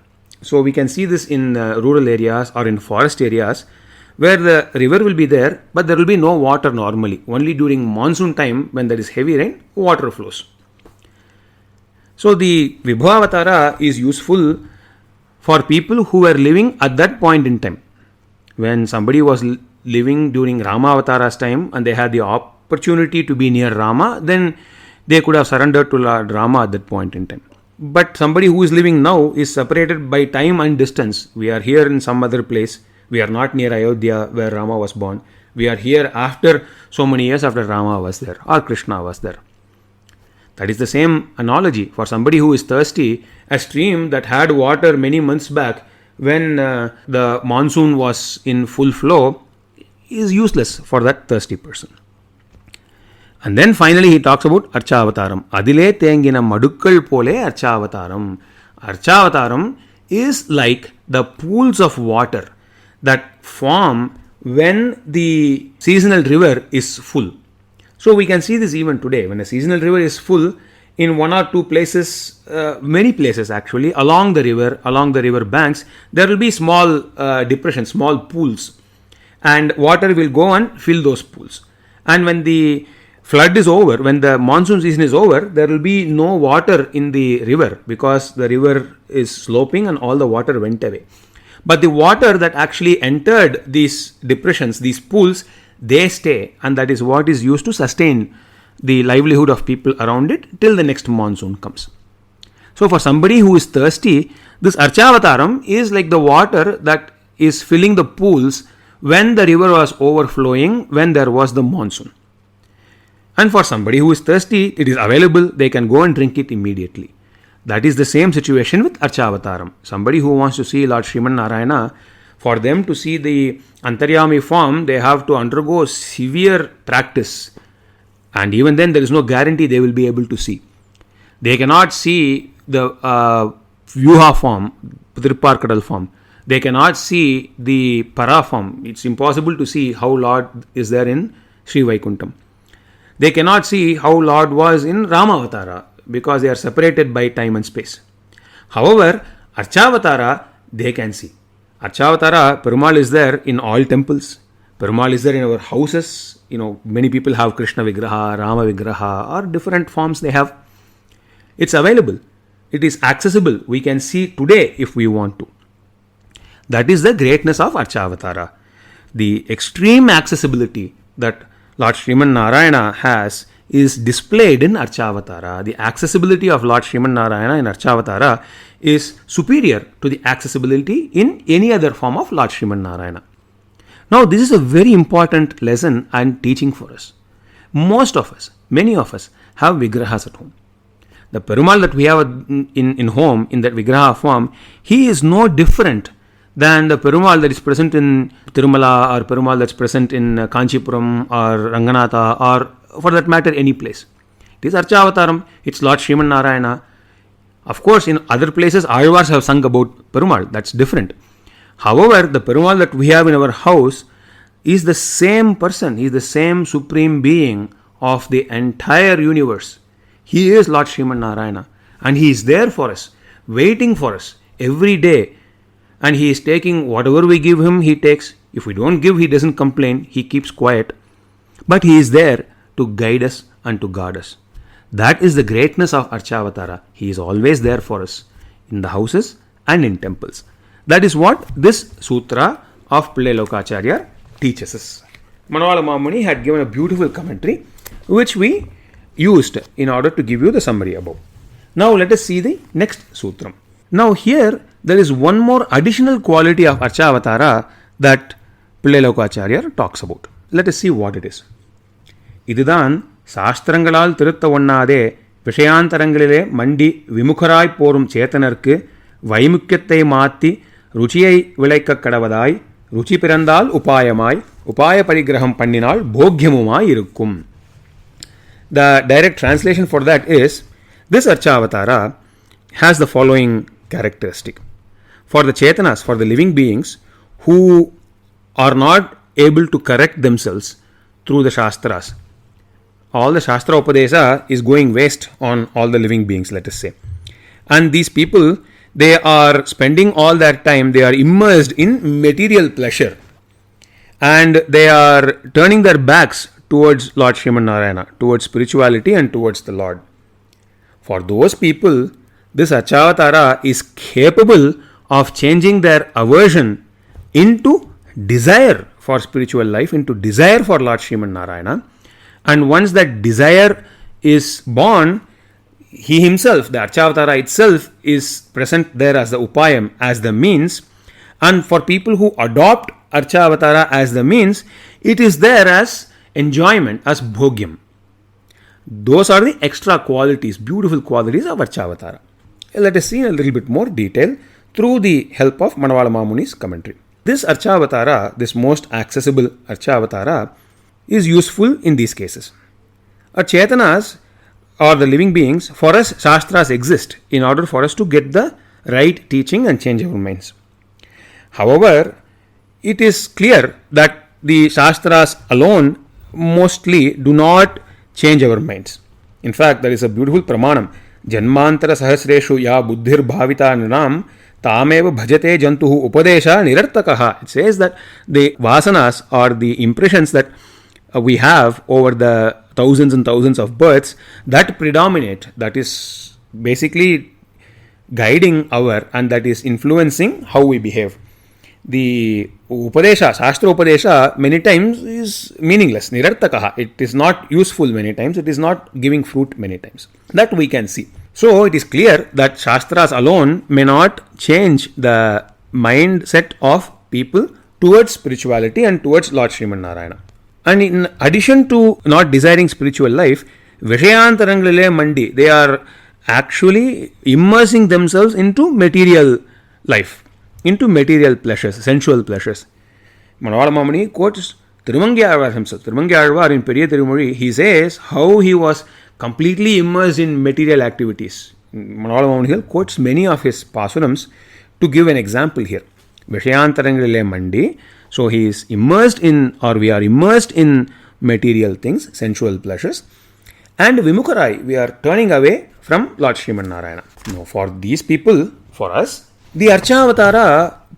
So we can see this in rural areas or in forest areas where the river will be there, but there will be no water normally. Only during monsoon time, when there is heavy rain, water flows. So the Vibhavatara is useful for people who were living at that point in time. When somebody was living during Rama Avatara's time and they had the opportunity to be near Rama, then they could have surrendered to Lord Rama at that point in time. But somebody who is living now is separated by time and distance. We are here in some other place. We are not near Ayodhya where Rama was born. We are here after so many years after Rama was there or Krishna was there. That is the same analogy. For somebody who is thirsty, a stream that had water many months back when the monsoon was in full flow is useless for that thirsty person. And then finally he talks about Archavataram. Adile Tengina Madukkal Pole Archavataram. Archavataram is like the pools of water that form when the seasonal river is full. So we can see this even today. When a seasonal river is full, in one or two places, many places actually, along the river banks, there will be small depressions, small pools. And water will go and fill those pools. And when the flood is over, when the monsoon season is over, there will be no water in the river because the river is sloping and all the water went away. But the water that actually entered these depressions, these pools, they stay, and that is what is used to sustain the livelihood of people around it till the next monsoon comes. So for somebody who is thirsty, this Archavataram is like the water that is filling the pools when the river was overflowing, when there was the monsoon. And for somebody who is thirsty, it is available, they can go and drink it immediately. That is the same situation with Archavataram. Somebody who wants to see Lord Sriman Narayana, for them to see the Antaryami form, they have to undergo severe practice. And even then, there is no guarantee they will be able to see. They cannot see the Vyuha form, Tirupparkadal form. They cannot see the Para form. It's impossible to see how Lord is there in Sri Vaikuntham. They cannot see how Lord was in Rama Avatara because they are separated by time and space. However, Archavatara, they can see. Archavatara, Perumal is there in all temples. Perumal is there in our houses. Many people have Krishna Vigraha, Rama Vigraha, or different forms they have. It's available. It is accessible. We can see today if we want to. That is the greatness of Archavatara. The extreme accessibility that Lord Sriman Narayana has is displayed in Archavatara. The accessibility of Lord Sriman Narayana in Archavatara is superior to the accessibility in any other form of Lord Sriman Narayana. Now, this is a very important lesson and teaching for us. Most of us, many of us, have Vigrahas at home. The Perumal that we have in home, in that Vigraha form, he is no different than the Perumal that is present in Tirumala or Perumal that's present in Kanchipuram or Ranganatha or for that matter any place. It is Archavataram, it's Lord Sriman Narayana. Of course, in other places, Alvars have sung about Perumal, that's different. However, the Perumal that we have in our house is the same person, he is the same supreme being of the entire universe. He is Lord Sriman Narayana and he is there for us, waiting for us every day. And he is taking whatever we give him, he takes. If we don't give, he doesn't complain, he keeps quiet. But he is there to guide us and to guard us. That is the greatness of Archavatara. He is always there for us in the houses and in temples. That is what this sutra of Pillai Lokacharya teaches us. Manavala Mamuni had given a beautiful commentary which we used in order to give you the summary above. Now let us see the next sutram. Now here there is one more additional quality of Archavatara that Pillai Lokacharya talks about. Let us see what it is. இதுதான் சாஸ்திரங்களால் திருத்த ஒண்ணாதே விஷயாந்தரங்களிலே மண்டி விமுகராய் போரும் சேத்தனர்க்கு வைமுக்கியத்தை மாற்றி ருச்சியை விளைக்கக் கடவதாய் ருச்சி பிறந்தால் உபாயமாய் உபாய பரிகிரகம் பண்ணினால் போக்யமுமாய் இருக்கும். The direct translation for that is, this Archavatara has the following characteristic. For the Chetanas, for the living beings who are not able to correct themselves through the Shastras, all the Shastra Upadesha is going waste on all the living beings, let us say. And these people, they are spending all their time, they are immersed in material pleasure. And they are turning their backs towards Lord Sriman Narayana, towards spirituality and towards the Lord. For those people, this Archavatara is capable of changing their aversion into desire for spiritual life, into desire for Lord Sriman Narayana. And once that desire is born, he himself, the Archavatara itself, is present there as the upayam, as the means. And for people who adopt Archavatara as the means, it is there as enjoyment, as bhogyam. Those are the extra qualities, beautiful qualities of Archavatara. Let us see in a little bit more detail through the help of Manavala Mamuni's commentary. This Archavatara, this most accessible Archavatara, is useful in these cases. Our Chetanas, or the living beings, for us Shastras exist in order for us to get the right teaching and change our minds. However, it is clear that the Shastras alone mostly do not change our minds. In fact, there is a beautiful pramanam. Janmantara sahasreshu ya buddhir bhavita nunam tameva bhajate jantuhu upadesha nirartakaha. It says that the vasanas, or the impressions that we have over the thousands and thousands of births, that predominate, that is basically guiding our, and that is influencing how we behave. The Upadesha, Shastra Upadesha, many times is meaningless, nirartakaha. It is not useful many times, it is not giving fruit many times. That we can see. So it is clear that Shastras alone may not change the mindset of people towards spirituality and towards Lord Sriman Narayana. And in addition to not desiring spiritual life, Vishayantarangalile Mandi, they are actually immersing themselves into material life, into material pleasures, sensual pleasures. Manavala Mamuni quotes Thirumangi himself. Thirumangi in Periya Tirumozhi, he says how he was completely immersed in material activities. Manavala Mamuni quotes many of his pasurams to give an example here. Vishayantarangalile Mandi. So he is immersed in, or we are immersed in material things, sensual pleasures. and Vimukarai, we are turning away from Lord Sriman Narayana. Now, for these people, for us, the Archavatara,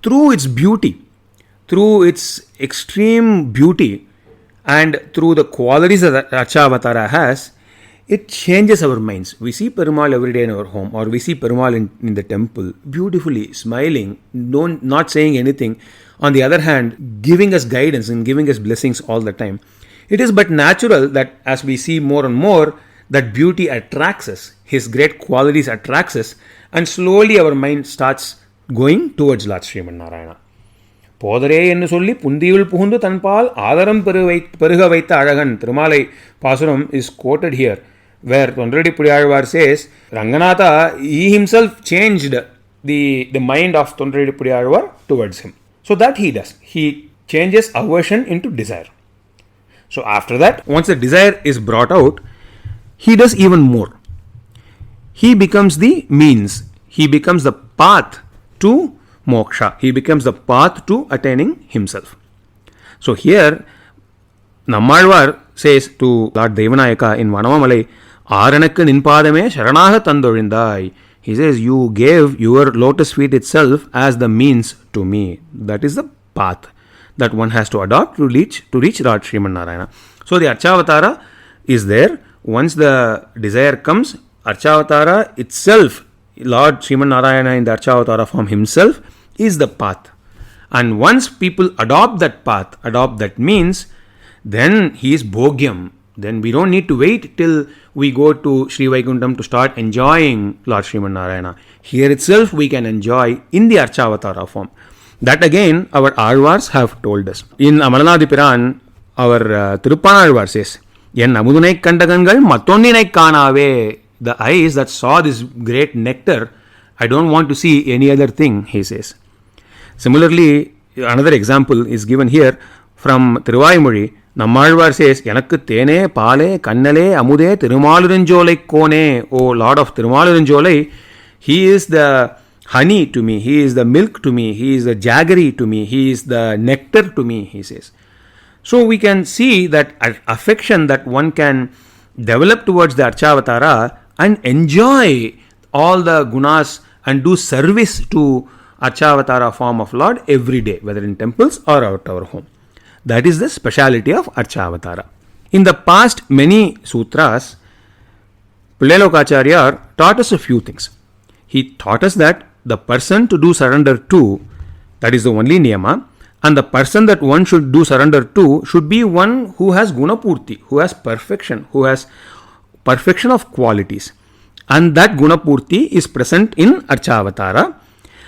through its beauty, through its extreme beauty, and through the qualities that Archavatara has, it changes our minds. We see Perumal every day in our home, or we see Perumal in the temple, beautifully smiling, not saying anything. On the other hand, giving us guidance and giving us blessings all the time. It is but natural that as we see more and more, that beauty attracts us, his great qualities attracts us, and slowly our mind starts going towards Lord Sriman Narayana. போதரே என்று சொல்லி புந்தியுள் புகுந்து தன்பால் ஆதரம் பெருக வைத்த அழகன் திருமாலை பாசுரம் is quoted here, where Tondirudipudiyazhvar says, Ranganatha, he himself changed the mind of Tondirudipudiyazhvar towards him. So that he does. He changes aversion into desire. So after that, once the desire is brought out, he does even more. He becomes the means. He becomes the path to moksha. He becomes the path to attaining himself. So here, Nammalvar says to Lord Devanayaka in Vanavamalai, Aranakku ninpadame sharanaga tandolindai. He says, you gave your lotus feet itself as the means to me. That is the path that one has to adopt to reach Lord Sriman Narayana. So the Archavatara is there. Once the desire comes, Archavatara itself, Lord Sriman Narayana in the Archavatara form himself, is the path. And once people adopt that path, adopt that means, then he is Bhogyam. Then we don't need to wait till we go to Sri Vaikuntham to start enjoying Lord Sriman Narayana. Here itself we can enjoy in the Archavatara form. That again our Alvars have told us. In Amalanaadipiran, our Tiruppanalvar says, En amudunai kandagangal mattonnai kaanave. The eyes that saw this great nectar, I don't want to see any other thing, he says. Similarly, another example is given here from Thiruvaimozhi. Nammalvar says, Enakku thene, paale, kannale, amude, Thirumalurunjolai kone. O Lord of Thirumalurunjolai, he is the honey to me, he is the milk to me, he is the jaggery to me, he is the nectar to me, he says. So we can see that affection that one can develop towards the Archavatara and enjoy all the gunas and do service to Archavatara form of Lord every day, whether in temples or out our home. That is the speciality of Archavatara. In the past many sutras, Pillai taught us a few things. He taught us that the person to do surrender to, that is the only niyama, and the person that one should do surrender to should be one who has gunapurti, who has perfection, who has perfection of qualities. And that gunapurti is present in Archavatara,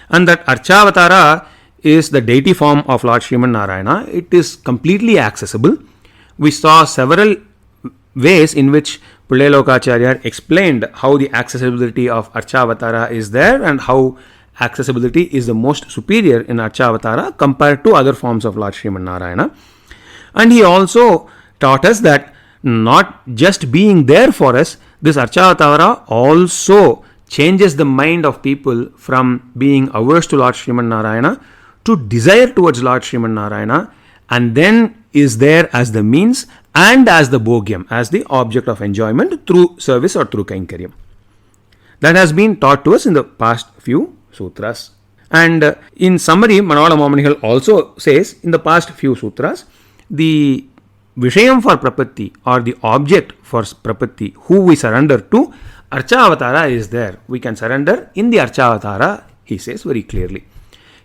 and that Archavatara is the deity form of Lord Sriman Narayana. It is completely accessible. We saw several ways in which Pillai Lokacharya explained how the accessibility of Archavatara is there and how accessibility is the most superior in Archavatara compared to other forms of Lord Sriman Narayana. And he also taught us that not just being there for us, this Archavatara also changes the mind of people from being averse to Lord Sriman Narayana to desire towards Lord Sriman Narayana, and then is there as the means and as the bhogyam, as the object of enjoyment through service or through kainkariam. That has been taught to us in the past few sutras. And in summary, Manola Mamanigal also says in the past few sutras, the Vishayam for Prapatti or the object for Prapatti, who we surrender to, Archavatara is there. We can surrender in the Archavatara, he says very clearly.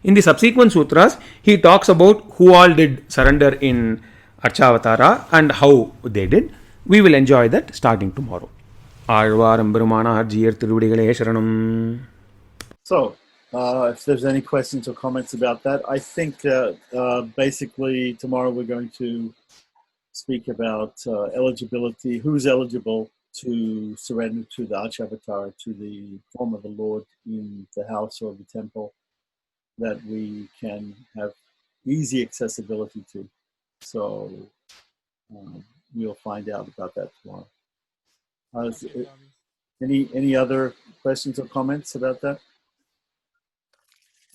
In the subsequent sutras, he talks about who all did surrender in Archavatara and how they did. We will enjoy that starting tomorrow. Alvarambarumana Jiyar Thiruvadigale Sharanam. So, if there's any questions or comments about that, I think basically tomorrow we're going to speak about eligibility, who's eligible to surrender to the Archavatara, to the form of the Lord in the house or the temple that we can have easy accessibility to. So we'll find out about that tomorrow. Any other questions or comments about that?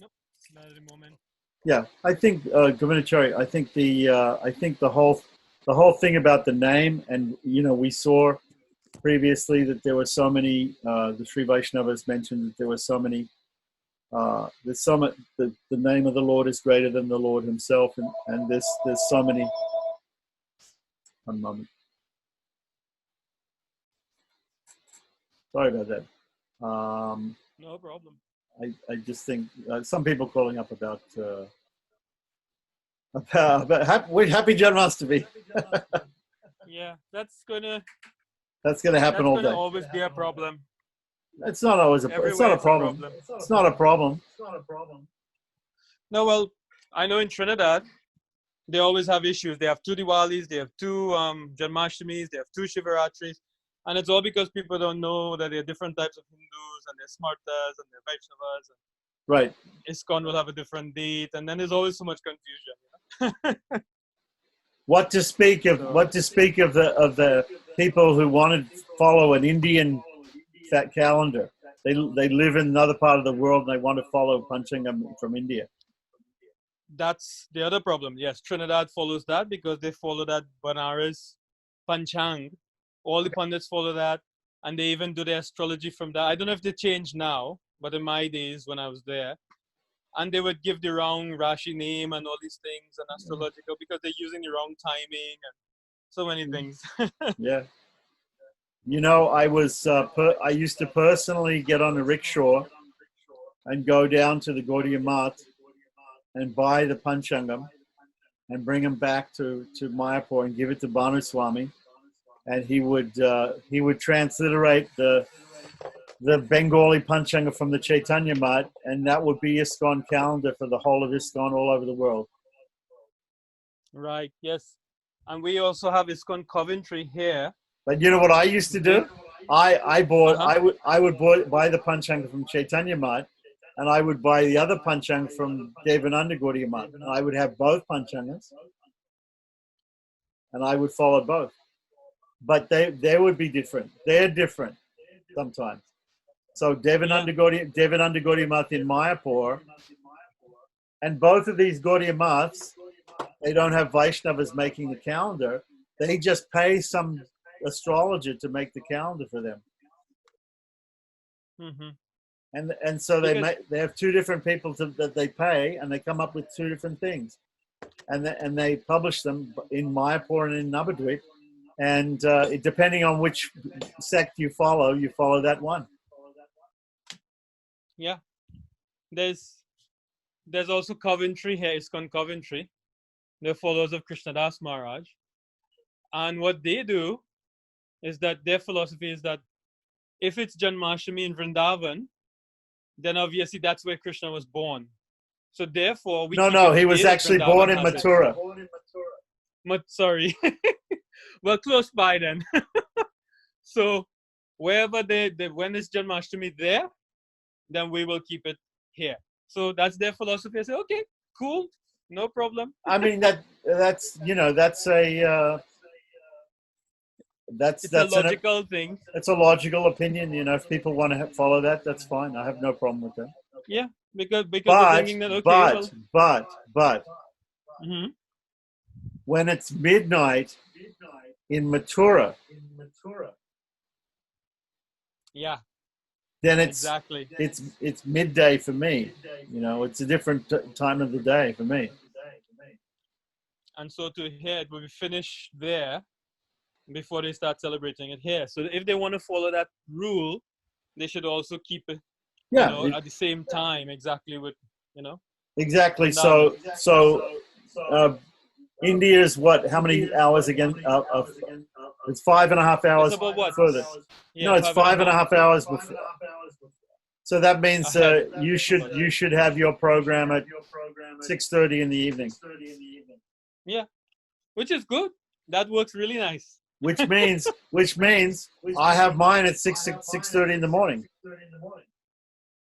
Nope, not at the moment. Yeah, I think Govinachari, I think the whole thing about the name, and we saw previously that there were so many. The Sri Vaishnavas mentioned that there were so many. There's so much. The name of the Lord is greater than the Lord Himself, and there's so many. One moment. Sorry about that. No problem. I just think some people calling up about happy Janmashtami. Yeah, that's gonna happen all day. always be a problem. It's not always it's not a problem. It's not a problem. No, well, I know in Trinidad they always have issues. They have 2 Diwalis, they have 2 Janmashtamis, they have 2 Shivaratris, and it's all because people don't know that there are different types of Hindus, and there's Smartas and there's Vaishnavas. And Right. ISKCON will have a different date, and then there's always so much confusion. What to speak of the people who want to follow an Indian calendar? They live in another part of the world and they want to follow Panchangam from India. That's the other problem. Yes, Trinidad follows that because they follow that Banaras Panchang. All the pundits follow that, and they even do their astrology from that. I don't know if they changed now, but in my days when I was there, and they would give the wrong Rashi name and all these things and astrological because they're using the wrong timing and so many things. Yeah. You know, I used to personally get on a rickshaw and go down to the Gaudiya Math and buy the Panchangam and bring them back to Mayapur and give it to Bhanu Swami, and he would transliterate the Bengali Panchanga from the Chaitanya Math, and that would be ISKCON calendar for the whole of ISKCON all over the world. Right. Yes, and we also have ISKCON Coventry here. But you know what I used to do? I would buy the Panchanga from Chaitanya Math, and I would buy the other Panchanga from Devananda Gaudiya Math, and I would have both Panchangas, and I would follow both. But they would be different. They're different sometimes. So Devananda Gaudiya Math in Mayapur, and both of these Gaudiya Maths, they don't have Vaishnavas making the calendar. They just pay some astrologer to make the calendar for them. Mm-hmm. And so they have 2 different people that they pay, and they come up with 2 different things, and they publish them in Mayapur and in Navadvip, and depending on which sect you follow that one. Yeah, there's also Coventry here, ISKCON Coventry. They're followers of Krishnadas Maharaj, and what they do is that their philosophy is that if it's Janmashtami in Vrindavan, then obviously that's where Krishna was born. So therefore, he was actually born in Mathura. Sorry, well, close by then. So wherever when it's Janmashtami there, then we will keep it here. So that's their philosophy. I say, okay, cool, no problem. I mean that's a logical thing. It's a logical opinion. You know, if people want to follow that, that's fine. I have no problem with that. Yeah, because they're thinking that but mm-hmm. when it's midnight in Mathura, yeah, then it's exactly it's midday for me. You know, it's a different time of the day for me. And so to here, it will be finished there before they start celebrating it here. So if they want to follow that rule, they should also keep it, at the same time, exactly with, Exactly. So India's what? How many hours again? It's 5.5 hours it's about what? further. Yeah, no, it's 5.5 hours before. So that means you should have your program at 6:30 in the evening. Yeah, which is good. That works really nice. Which means I have mine at 6:30 in the morning.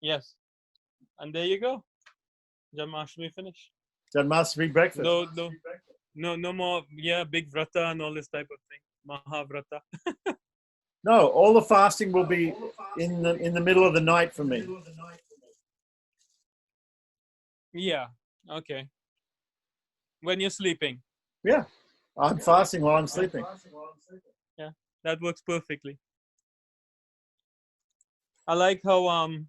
Yes, and there you go. Janmashtami finish. Janmashtami breakfast. No more. Yeah, big vrata and all this type of thing. Mahavrata. No, all the fasting will be in the middle of the night for me. Yeah. Okay. When you're sleeping. Yeah, I'm fasting while I'm sleeping. Yeah, that works perfectly. I like how in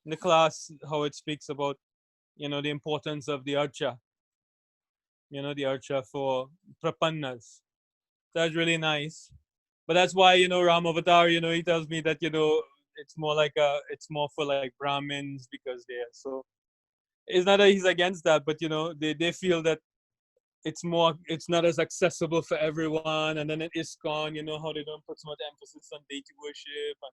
the class how it speaks about the importance of the archa. The archa for prapannas. That's really nice. But that's why Ramavatar, he tells me that it's more for like Brahmins because they are so. It's not that he's against that, but they feel that it's not as accessible for everyone. And then in ISKCON, how they don't put so much emphasis on deity worship and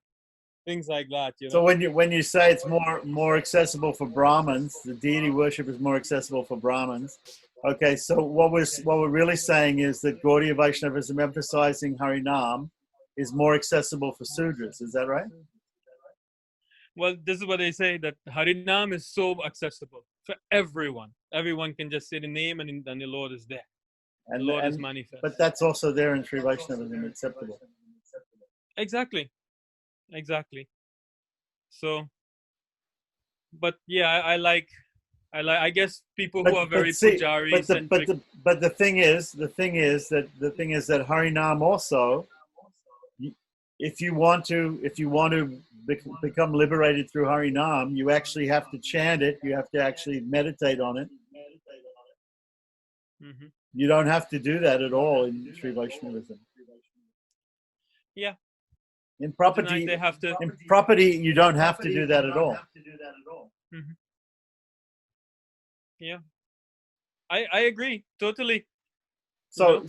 things like that. So when you say it's more accessible for Brahmins, the deity worship is more accessible for Brahmins. Okay, so what we're really saying is that Gaudiya Vaishnavism emphasizing Harinam is more accessible for Sudras. Is that right? Well, this is what they say, that Harinam is so accessible for everyone. Everyone can just say the name and the Lord is there. The Lord is manifest. But that's also there in Sri Vaishnavism, acceptable. Exactly. So, but yeah, I guess people who are very Pujari centric. But the thing is that Harinam also, if you want to become liberated through Harinam, you actually have to chant it. You have to actually meditate on it. Mm-hmm. You don't have to do that at all in Sri Vaishnavism. Yeah. In property, they have to. In property, you don't have to do that at all. Mm-hmm. Yeah, I agree totally. So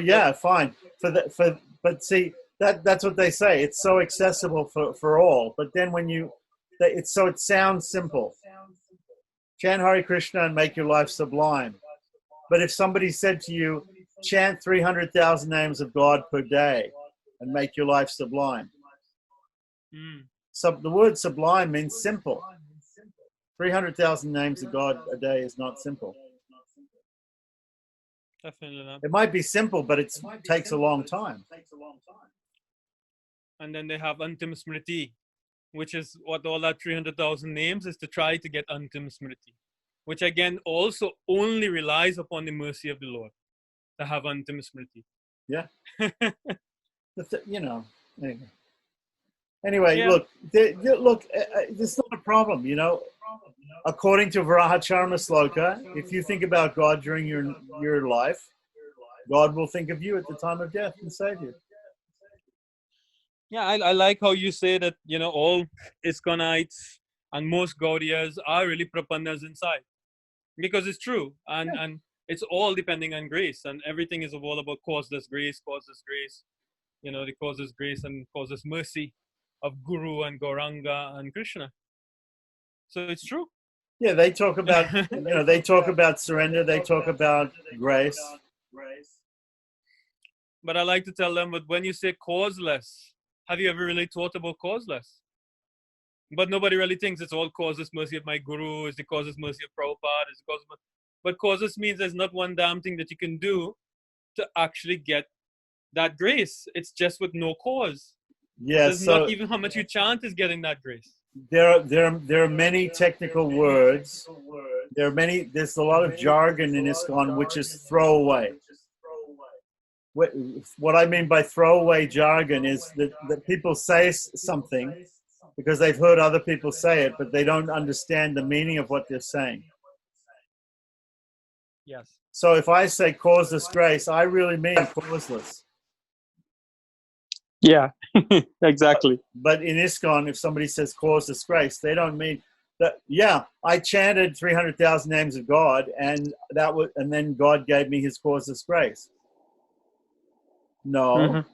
yeah, fine. But see, that's what they say. It's so accessible for all. But then it sounds simple. Chant Hare Krishna and make your life sublime. But if somebody said to you, chant 300,000 names of God per day and make your life sublime. So the word sublime means simple. 300,000 names of God a day is not simple. Definitely not. It might be simple, but it takes a long time. And then they have Antim Smriti, which is what all that 300,000 names is, to try to get Antim Smriti, which again also only relies upon the mercy of the Lord to have Antim Smriti. Yeah. Anyway, yeah. Look, it's not a problem, According to Varahacharma Sloka, if you think about God during your life, God will think of you at the time of death and save you. Yeah, I like how you say that, all ISKCONites and most Gaudiyas are really Prapannas inside. Because it's true. And it's all depending on grace. And everything is all about causeless grace. The causeless grace and causeless mercy of Guru and Gauranga and Krishna. So it's true. Yeah, they talk about they talk about surrender, they talk about grace. But I like to tell them, but when you say causeless, have you ever really thought about causeless? But nobody really thinks it's all causeless mercy of my Guru, it's the causeless mercy of Prabhupada, it's the causeless. But causeless means there's not one damn thing that you can do to actually get that grace. It's just with no cause. Yeah, there's not even how much you chant is getting that grace. There are many technical words. There's a lot of jargon in ISKCON, which is throwaway. What I mean by throwaway jargon is that people say something because they've heard other people say it, but they don't understand the meaning of what they're saying. Yes. So if I say causeless grace, I really mean causeless. Yeah, exactly. But in ISKCON, if somebody says causeless grace, they don't mean that. Yeah, I chanted 300,000 names of God, and then God gave me His causeless grace. No,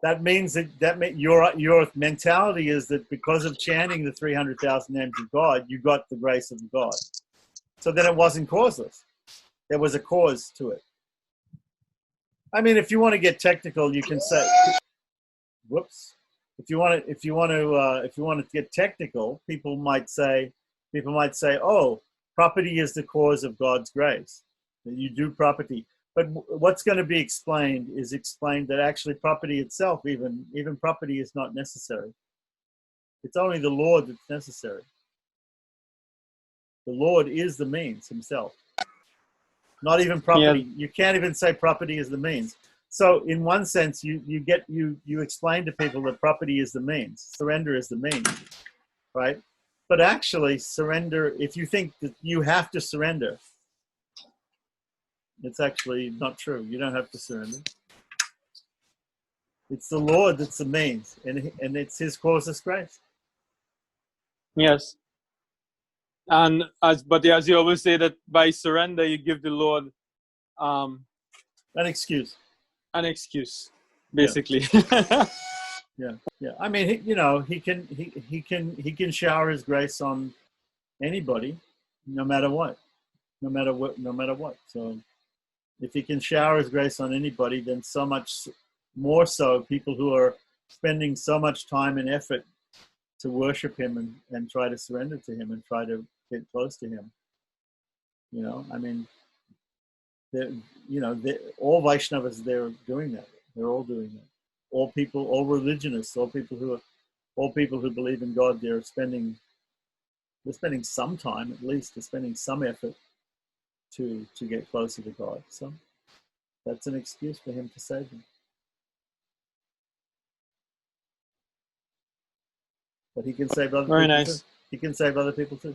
that means that your mentality is that because of chanting the 300,000 names of God, you got the grace of God. So then it wasn't causeless. There was a cause to it. I mean, if you want to get technical, you can say. Whoops. If you want to get technical, people might say, oh, property is the cause of God's grace. You do property, but what's going to be explained that actually property itself, even property, is not necessary. It's only the Lord that's necessary. The Lord is the means Himself. Not even property. Yeah. You can't even say property is the means. So in one sense, you explain to people that property is the means, surrender is the means, right? But actually, surrender, if you think that you have to surrender, it's actually not true. You don't have to surrender. It's the Lord that's the means, and it's His causeless grace. Yes. And as you always say, that by surrender you give the Lord An excuse. an excuse, basically. Yeah. I mean, he can shower His grace on anybody, no matter what. So if He can shower His grace on anybody, then so much more so people who are spending so much time and effort to worship Him and try to surrender to Him and try to get close to Him. I mean, all Vaishnavas, they're doing that. They're all doing that. All people, all religionists, all people who believe in God, they're spending some time, at least, they're spending some effort to get closer to God. So that's an excuse for Him to save them. But He can save other Very people nice. too. He can save other people too.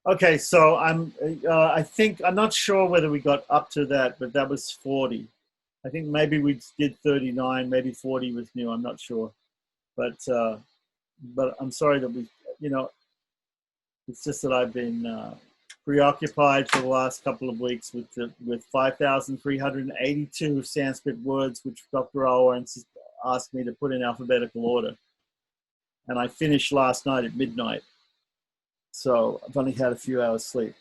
Okay, so I'm not sure whether we got up to that, but that was 40. I think maybe we did 39, maybe 40 was new. I'm not sure, but I'm sorry that it's just that I've been preoccupied for the last couple of weeks with 5,382 Sanskrit words, which Dr. Owen asked me to put in alphabetical order, and I finished last night at midnight. So I've only had a few hours sleep.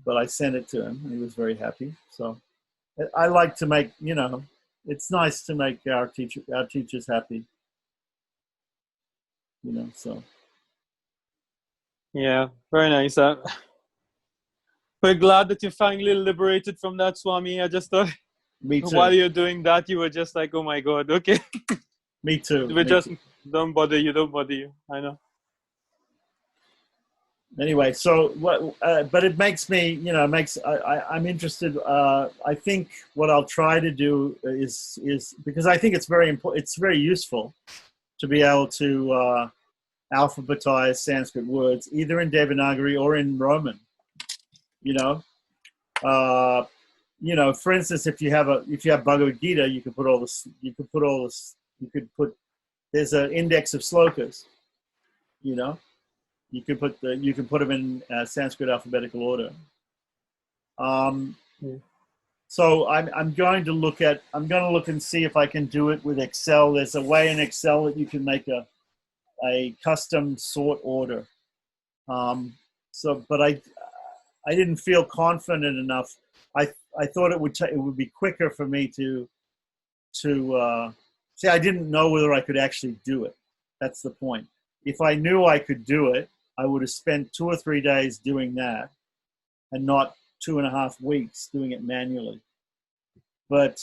But I sent it to him, and he was very happy. So I like to make, it's nice to make our teachers happy. So. Yeah, very nice. We're glad that you finally liberated from that, Swami. I just thought Me too. while you're doing that, you were just like, oh my God, okay. Me too. Don't bother you. I know. Anyway, so but it makes me, I'm interested. I think what I'll try to do is because I think it's very important. It's very useful to be able to alphabetize Sanskrit words, either in Devanagari or in Roman. For instance, if you have Bhagavad Gita, you could put there's an index of slokas. You can put them in Sanskrit alphabetical order. So I'm going to look and see if I can do it with Excel. There's a way in Excel that you can make a custom sort order. But I didn't feel confident enough. I thought it would be quicker for me to see. I didn't know whether I could actually do it. That's the point. If I knew I could do it, I would have spent 2 or 3 days doing that and not 2.5 weeks doing it manually. But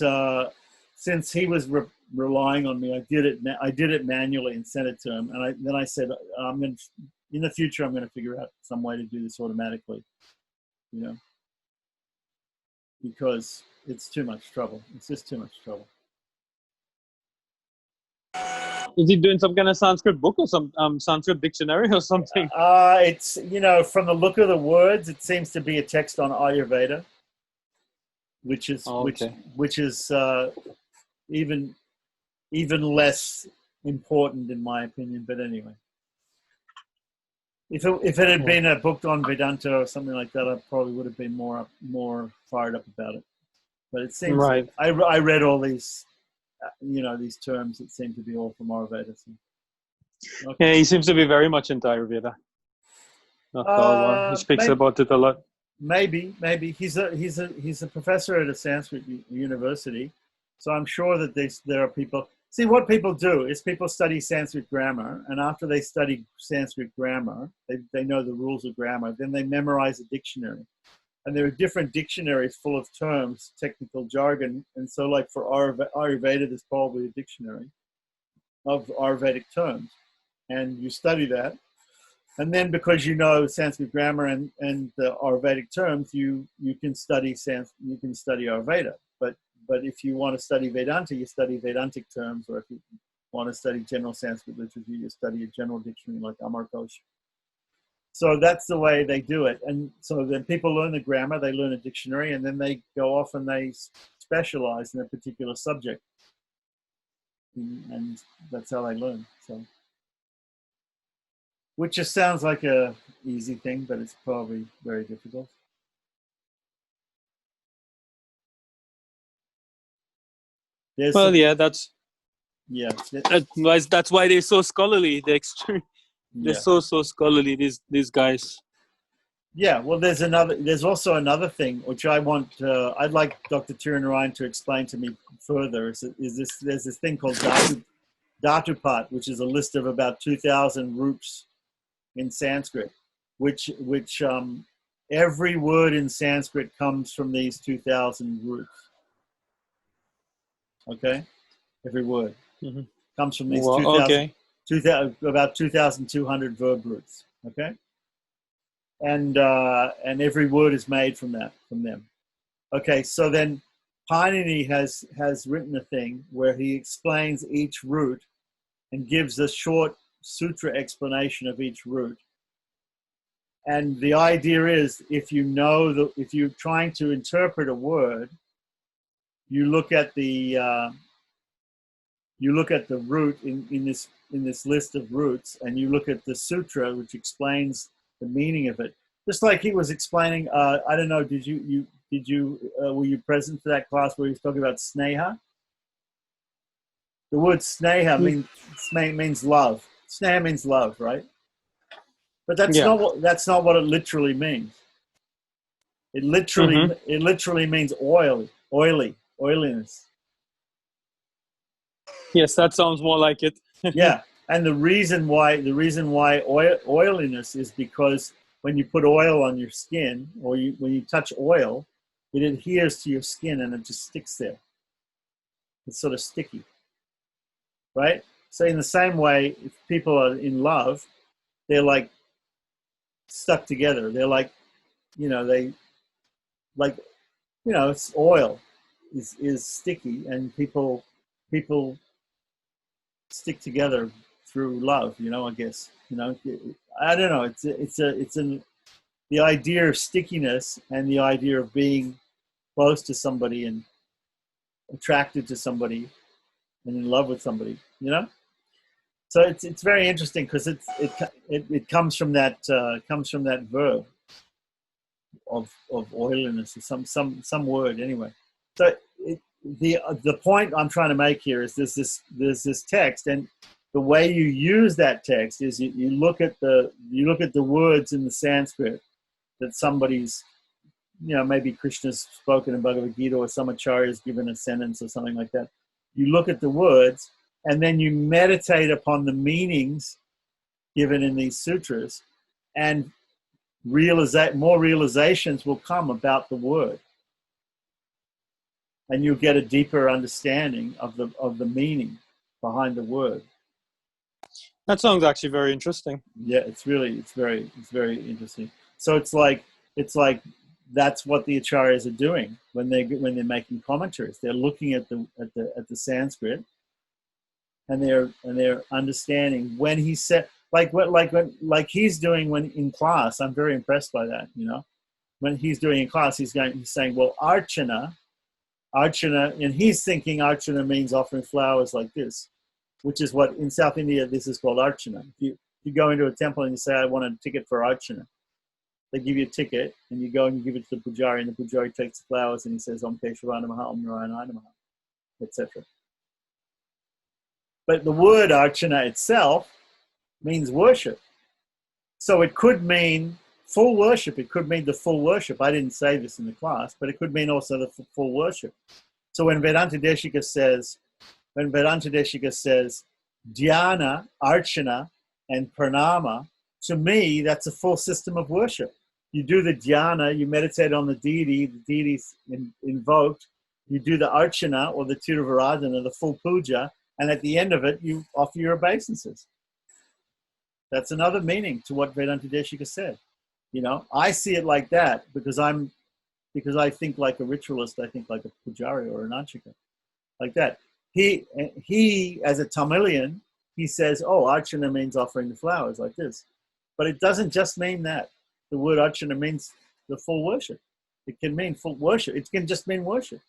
since he was relying on me, I did it manually and sent it to him. And then I said, in the future, I'm going to figure out some way to do this automatically, because it's too much trouble. It's just too much trouble. Is he doing some kind of Sanskrit book or some Sanskrit dictionary or something? It's from the look of the words, it seems to be a text on Ayurveda, which is even less important in my opinion. But anyway, if it had been a book on Vedanta or something like that, I probably would have been more fired up about it. But it seems right. I read all these. These terms that seem to be all from Ayurveda. So. Okay. Yeah, he seems to be very much into Ayurveda. He speaks about it a lot. Maybe he's a professor at a Sanskrit university, so I'm sure that there are people. See, what people do is people study Sanskrit grammar, and after they study Sanskrit grammar, they know the rules of grammar. Then they memorize a dictionary. And there are different dictionaries full of terms, technical jargon. And so like for Ayurveda, there's probably a dictionary of Ayurvedic terms. And you study that. And then because you know Sanskrit grammar and the Ayurvedic terms, you can study Ayurveda. But But if you want to study Vedanta, you study Vedantic terms, or if you want to study general Sanskrit literature, you study a general dictionary like Amarkosh. So that's the way they do it. And so then people learn the grammar, they learn a dictionary, and then they go off and they specialize in a particular subject. And that's how they learn. So, which just sounds like a easy thing, but it's probably very difficult. Well, yeah, that's yeah, that's why they're so scholarly. They're extreme. They're yeah. so scholarly. These guys. Yeah, well, there's also another thing which I'd like Dr. Tirunarayan to explain to me further. There's this thing called Dhatupat, which is a list of about 2,000 roots in Sanskrit, which every word in Sanskrit comes from these 2,000 roots. Okay, every word comes from these 2,000, about 2,200 verb roots. Okay. And every word is made from them. Okay, so then Painini has written a thing where he explains each root and gives a short sutra explanation of each root. And the idea is, if you're trying to interpret a word, you look at the root in this list of roots, and you look at the sutra which explains the meaning of it. Just like he was explaining, I don't know, were you present for that class where he was talking about sneha? The word sneha means love. Sneha means love, right? But that's not what it literally means. It literally means oiliness. Yes, that sounds more like it. Yeah, and the reason why oiliness is because when you put oil on your skin, or when you touch oil, it adheres to your skin and it just sticks there. It's sort of sticky, right? So in the same way, if people are in love, they're like stuck together. They're like, it's oil is sticky, and people stick together through love, I guess, I don't know. The idea of stickiness and the idea of being close to somebody and attracted to somebody and in love with somebody, So it's very interesting because it comes from that verb of oiliness, or some word anyway. So the point I'm trying to make here is there's this text, and the way you use that text is you look at the words in the Sanskrit that somebody's, maybe Krishna's spoken in Bhagavad Gita, or some acharya's given a sentence or something like that. You look at the words, and then you meditate upon the meanings given in these sutras, and more realizations will come about the word, and you'll get a deeper understanding of the meaning behind the word. That sounds actually very interesting. Yeah, it's very interesting. So it's like that's what the acharyas are doing when they're making commentaries. They're looking at the Sanskrit, and they're understanding when he said, like he's doing when in class. I'm very impressed by that. When he's doing in class, he's saying, well, archana, and he's thinking archana means offering flowers like this, which is what in South India this is called archana. If you go into a temple and you say, I want a ticket for archana, they give you a ticket, and you go and you give it to the pujari, and the pujari takes the flowers and he says, Om Keshavaya Namaha, Om Narayana Namaha, etc. But the word archana itself means worship. So it could mean full worship. It could mean the full worship. I didn't say this in the class, but it could mean also the full worship. So when Vedanta Deshika says dhyana, archana, and pranama, to me, that's a full system of worship. You do the dhyana, you meditate on the deity's invoked. You do the archana, or the tiruvaradhana, the full puja, and at the end of it, you offer your obeisances. That's another meaning to what Vedanta Deshika said. I see it like that because I'm because I think like a ritualist, I think like a pujari or an anchika, like that. He as a Tamilian, he says, oh, archana means offering the flowers like this. But it doesn't just mean that. The word archana means the full worship. It can mean full worship. It can just mean worship,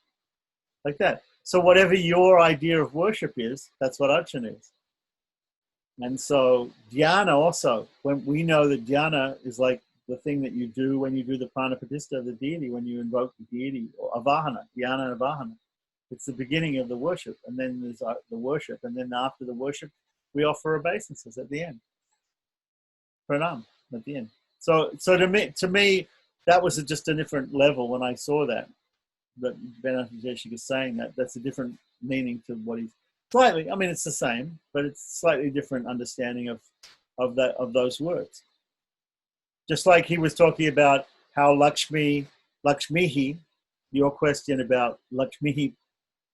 like that. So whatever your idea of worship is, that's what archana is. And so dhyana also, when we know that dhyana is like the thing that you do when you do the pranapratishtha of the deity, when you invoke the deity, or avahana, dhyana and avahana. It's the beginning of the worship, and then there's the worship, and then after the worship, we offer obeisances at the end. Pranam at the end. So to me, that was just a different level when I saw that. But Benajeshik is saying that that's a different meaning to what he's slightly. I mean, it's the same, but it's slightly different understanding of those words. Just like he was talking about how Lakshmihi, your question about Lakshmihi,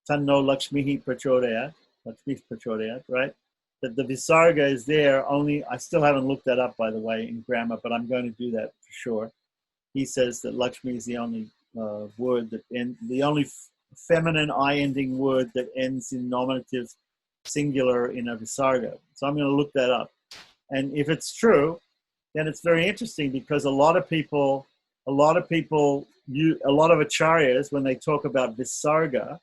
Tanno Lakshmihi Prachodayat, Lakshmi Prachodayat, right? That the Visarga is there only, I still haven't looked that up, by the way, in grammar, but I'm going to do that for sure. He says that Lakshmi is the only word that the only feminine I-ending word that ends in nominative singular in a Visarga. So I'm going to look that up. And if it's true, then it's very interesting because a lot of acharyas, when they talk about Visarga,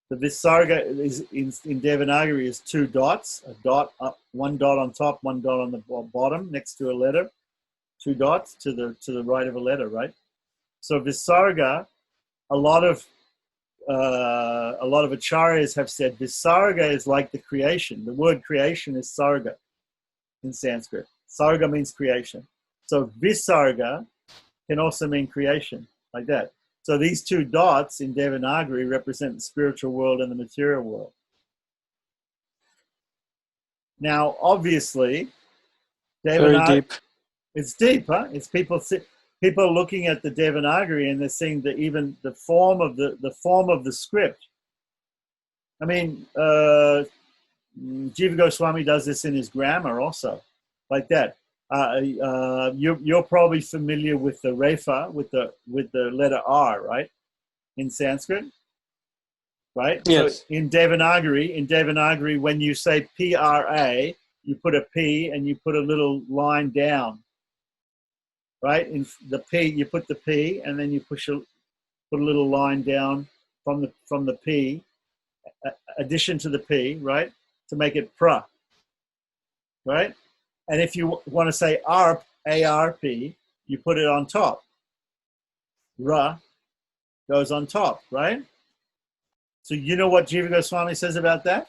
the Visarga is in Devanagari is two dots, a dot up, one dot on top, one dot on the bottom next to a letter, two dots to the right of a letter, right? So Visarga, a lot of acharyas have said Visarga is like the creation. The word creation is sarga in Sanskrit. Sarga means creation. So Visarga can also mean creation, like that. So these two dots in Devanagari represent the spiritual world and the material world. Now, obviously, Very deep. It's deep, huh? It's people looking at the Devanagari and they're seeing that even the form of the script. I mean, Jiva Goswami does this in his grammar also, like that. You're probably familiar with the refa, with the letter R, right? In Sanskrit, right? Yes. So in Devanagari, when you say P-R-A, you put a P and you put a little line down, right? In the P, you put the P and then you put a little line down from the P, addition to the P, right? To make it pra, right? And if you want to say ARP, A-R-P, you put it on top. Ra goes on top, right? So you know what Jiva Goswami says about that?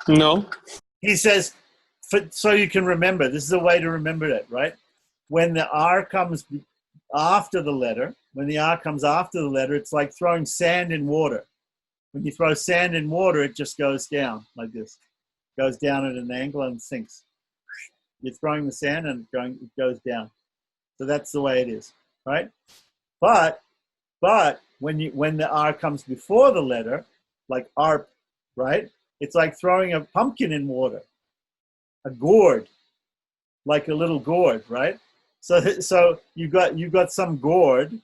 No. He says, so you can remember, this is a way to remember it, right? When the R comes after the letter, it's like throwing sand in water. When you throw sand in water, it just goes down like this. It goes down at an angle and sinks. You're throwing the sand and it goes down. So that's the way it is, right? But when the R comes before the letter, like ARP, right? It's like throwing a pumpkin in water, a gourd, like a little gourd, right? So you got some gourd,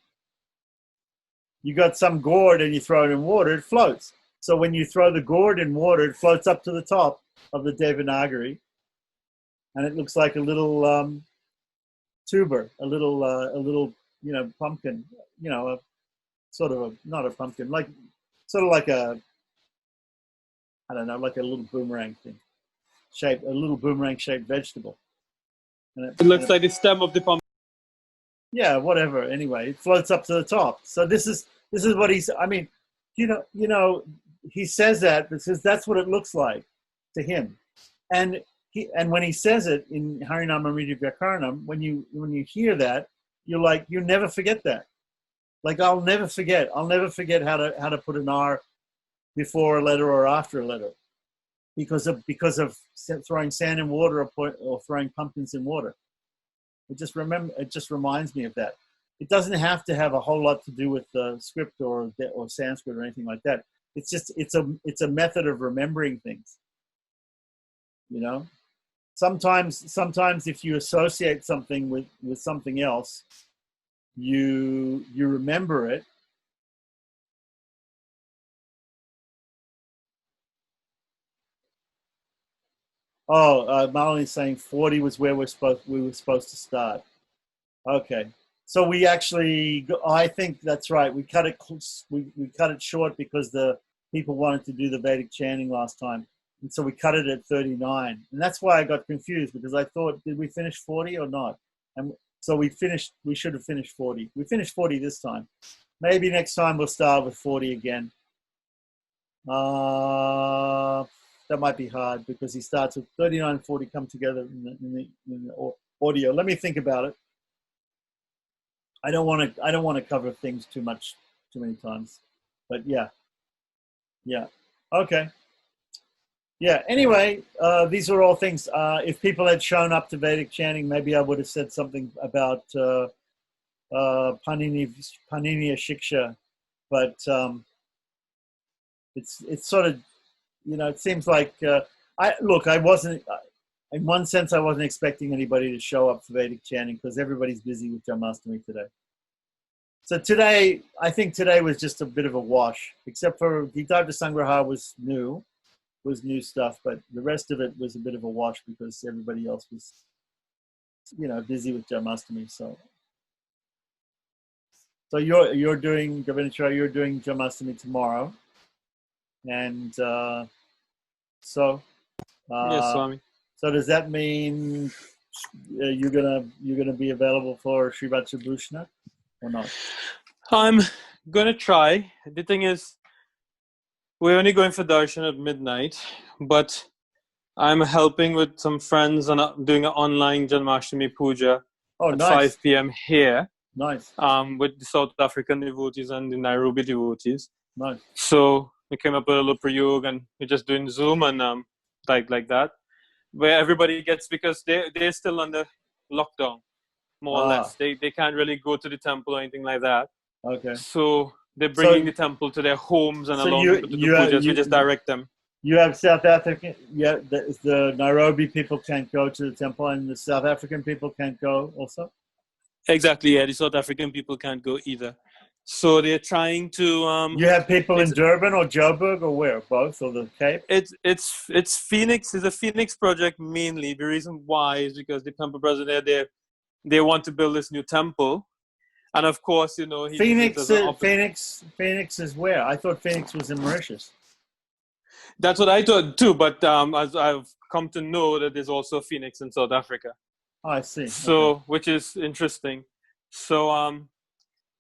and you throw it in water, it floats. So when you throw the gourd in water, it floats up to the top of the Devanagari, and it looks like a little tuber, a little pumpkin, a sort of not a pumpkin, like sort of like a, I don't know, like a little boomerang thing, a little boomerang shaped vegetable. It looks like the stem of the pumpkin. Yeah, whatever. Anyway, it floats up to the top. So this is what he's. I mean, he says that because that's what it looks like to him, and when he says it in Harinam Amrita Vyakaranam, when you hear that, you're like, you never forget that. Like I'll never forget how to put an R before a letter or after a letter, because of throwing sand in water or throwing pumpkins in water. It just reminds me of that. It doesn't have to have a whole lot to do with script or Sanskrit or anything like that. It's just it's a method of remembering things. Sometimes if you associate something with something else, you remember it. Oh, Marlene's saying 40 was where we were supposed to start. Okay, so we actually, I think that's right. We cut it short because the people wanted to do the Vedic chanting last time, and so we cut it at 39, and that's why I got confused, because I thought, did we finish 40 or not? And so we should have finished 40. We finished 40 this time. Maybe next time we'll start with 40 again. That might be hard, because he starts with 39 and 40 come together in the audio. Let me think about it. I don't want to cover things too many times, but yeah. Okay. Yeah. Anyway, these are all things. If people had shown up to Vedic chanting, maybe I would have said something about Paniniya Shiksha, but it's sort of, it seems like I wasn't. In one sense, I wasn't expecting anybody to show up for Vedic chanting, because everybody's busy with Janmashtami today. So I think today was just a bit of a wash, except for Gitartha Sangraha was new stuff, but the rest of it was a bit of a wash because everybody else was, busy with Janmashtami. So you're doing, Govinachara, you're doing Janmashtami tomorrow, and so. Yes, Swami. So does that mean you're gonna be available for Srivatsa Bhushana or not? I'm gonna try. The thing is, we're only going for darshan at midnight, but I'm helping with some friends and doing an online Janmashtami puja at Nice. 5 p.m. here. Nice. With the South African devotees and the Nairobi devotees. Nice. So we came up with a little prayog, and we're just doing Zoom and like that, where everybody gets, because they're still under lockdown, more or less. They can't really go to the temple or anything like that. Okay. So they're bringing the temple to their homes and allowing people to do pujas. We just direct them. You have South African, the Nairobi people can't go to the temple, and the South African people can't go also? Exactly, yeah. The South African people can't go either. So they're trying to... you have people in Durban or Joburg, or where? Both, or the Cape? It's Phoenix. It's a Phoenix project mainly. The reason why is because the temple president there, they want to build this new temple. And of course, Phoenix is where? I thought Phoenix was in Mauritius. That's what I thought too, but as I've come to know that there's also Phoenix in South Africa. Oh, I see. So, okay. Which is interesting. So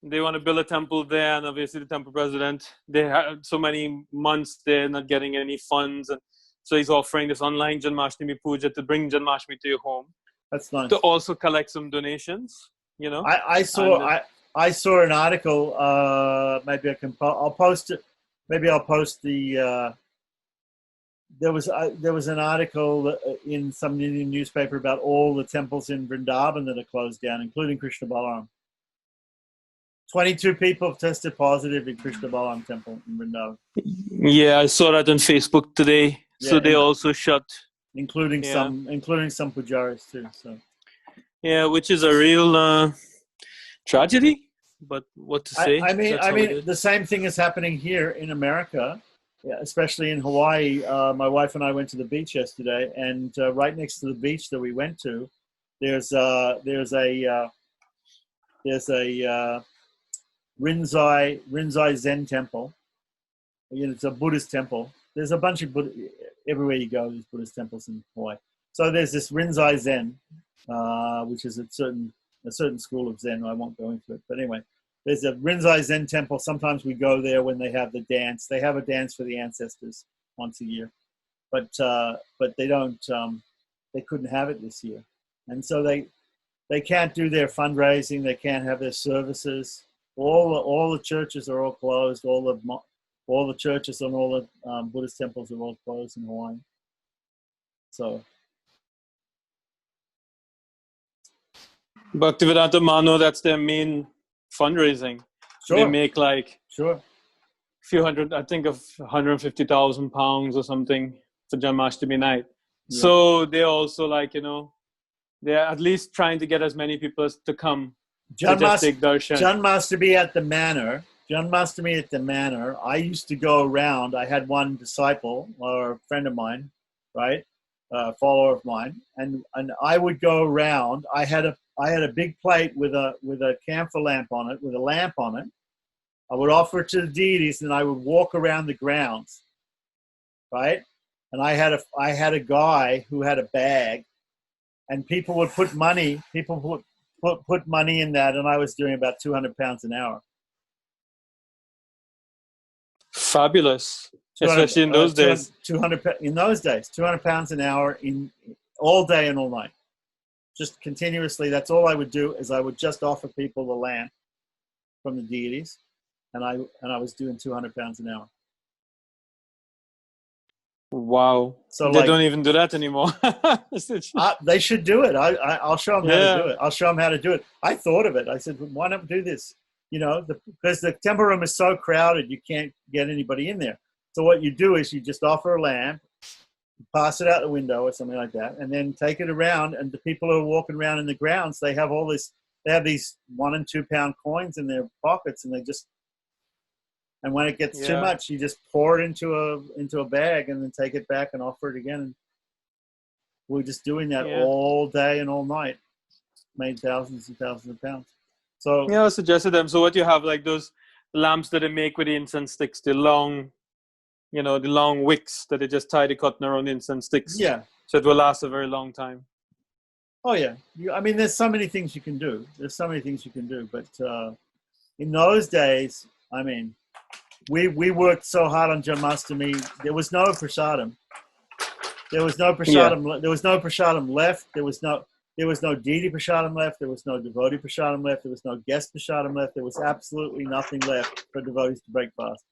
they want to build a temple there, and obviously the temple president, they had so many months they're not getting any funds, and so he's offering this online Janmashtami puja to bring Janmashtami to your home. That's nice. To also collect some donations, I saw an article. Maybe I'll post it. Maybe I'll post the. There was an article in some Indian newspaper about all the temples in Vrindavan that are closed down, including Krishna Balaram. 22 people have tested positive in Krishna Balaram temple in Vrindavan. Yeah, I saw that on Facebook today. Yeah, so they also shut, including some pujaris too. So yeah, which is a real tragedy. But what to say? I mean, the same thing is happening here in America. Yeah, especially in Hawaii. My wife and I went to the beach yesterday, and right next to the beach that we went to, there's a Rinzai Zen temple. It's a Buddhist temple. There's a bunch of everywhere you go. There's Buddhist temples in Hawaii. So there's this Rinzai Zen, which is a certain school of Zen. I won't go into it, but anyway. There's a Rinzai Zen temple. Sometimes we go there when they have the dance. They have a dance for the ancestors once a year, but they don't. They couldn't have it this year, and so they can't do their fundraising. They can't have their services. All the churches are all closed. All the churches and all the Buddhist temples are all closed in Hawaii. So. Bhaktivedanta Mano, that's their main fundraising. Sure. They make a few hundred, I think of £150,000 or something for Janmashtami night. Yeah. So they're also they're at least trying to get as many people to come to just take darshan. Janmashtami at the manor. Janmashtami at the manor. I used to go around. I had one disciple or a friend of mine, right, follower of mine, and I would go around. I had a big plate with a camphor lamp on it, with a lamp on it. I would offer it to the deities, and I would walk around the grounds, right? And I had a guy who had a bag, and people would put money. People put money in that, and I was doing about 200 pounds an hour. Fabulous, especially in those days. 200 in those days, 200 pounds an hour in all day and all night, just continuously. That's all I would do, is I would just offer people the lamp from the deities, and I was doing 200 pounds an hour. Wow. So they don't even do that anymore. They should do it. I'll show them how to do it. I'll show them how to do it. I thought of it. I said, why not do this? You know, because the temple room is so crowded, you can't get anybody in there. So what you do is you just offer a lamp, pass it out the window or something like that, and then take it around. And the people who are walking around in the grounds, they have these 1 and 2 pound coins in their pockets, and and when it gets too much, you just pour it into a bag and then take it back and offer it again. And we're just doing that all day and all night. Made thousands and thousands of pounds. So I suggested them. So what you have, like those lamps that they make with the incense sticks, the long wicks that they just tie the cotton around the incense sticks. Yeah. So it will last a very long time. Oh yeah. I mean, there's so many things you can do. But in those days, I mean, we worked so hard on Janmashtami. There was no prasadam. There was no prasadam left. There was no deity prasadam left. There was no devotee prasadam left. There was no guest prasadam left. There was absolutely nothing left for devotees to break fast.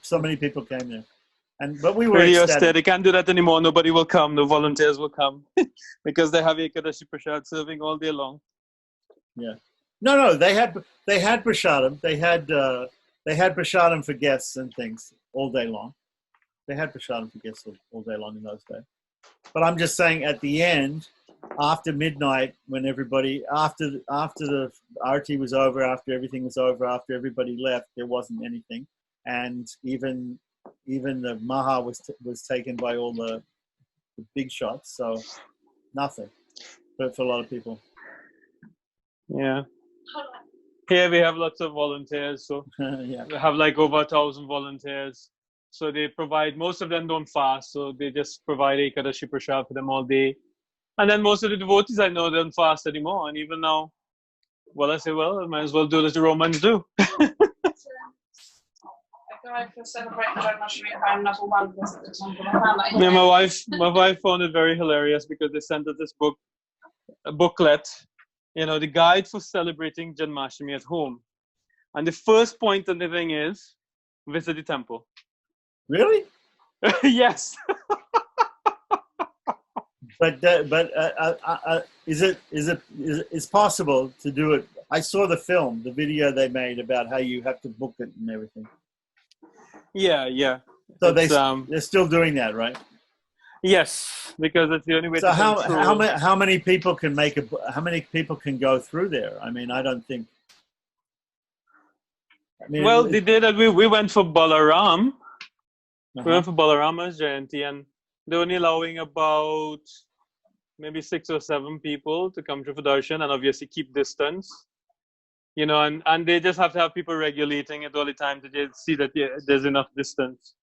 So many people came there, but we were really ecstatic. They can't do that anymore. Nobody will come. No volunteers will come because they have Ekadashi Prasad serving all day long. Yeah. No, they had prasadam. They had prasadam for guests and things all day long. They had prasadam for guests all day long in those days. But I'm just saying, at the end, after midnight, when everybody, after the arati was over, after everything was over, after everybody left, there wasn't anything, and even the maha was taken by all the big shots, so nothing. But for a lot of people. Yeah. Here we have lots of volunteers, so we have like over 1,000 volunteers. So they provide, most of them don't fast, so they just provide Ekadashi Prasad for them all day. And then most of the devotees I know don't fast anymore. And even now, I say, I might as well do as the Romans do. A guide for celebrating Janmashtami at home, not all one visit to temple. Yeah, my wife found it very hilarious because they sent us this booklet, the guide for celebrating Janmashtami at home. And the first point on the thing is, visit the temple. Really? Yes. But it's possible to do it? I saw the video they made about how you have to book it and everything. Yeah. So they're still doing that, right? Yes, because it's the only way. So how many people can how many people can go through there? I mean, I don't think. They did that. We went for Balaram. We went for Balarama's Jayanti, and they're only allowing about maybe 6 or 7 people to come through for darshan, and obviously keep distance. And they just have to have people regulating it all the time to just see that there's enough distance.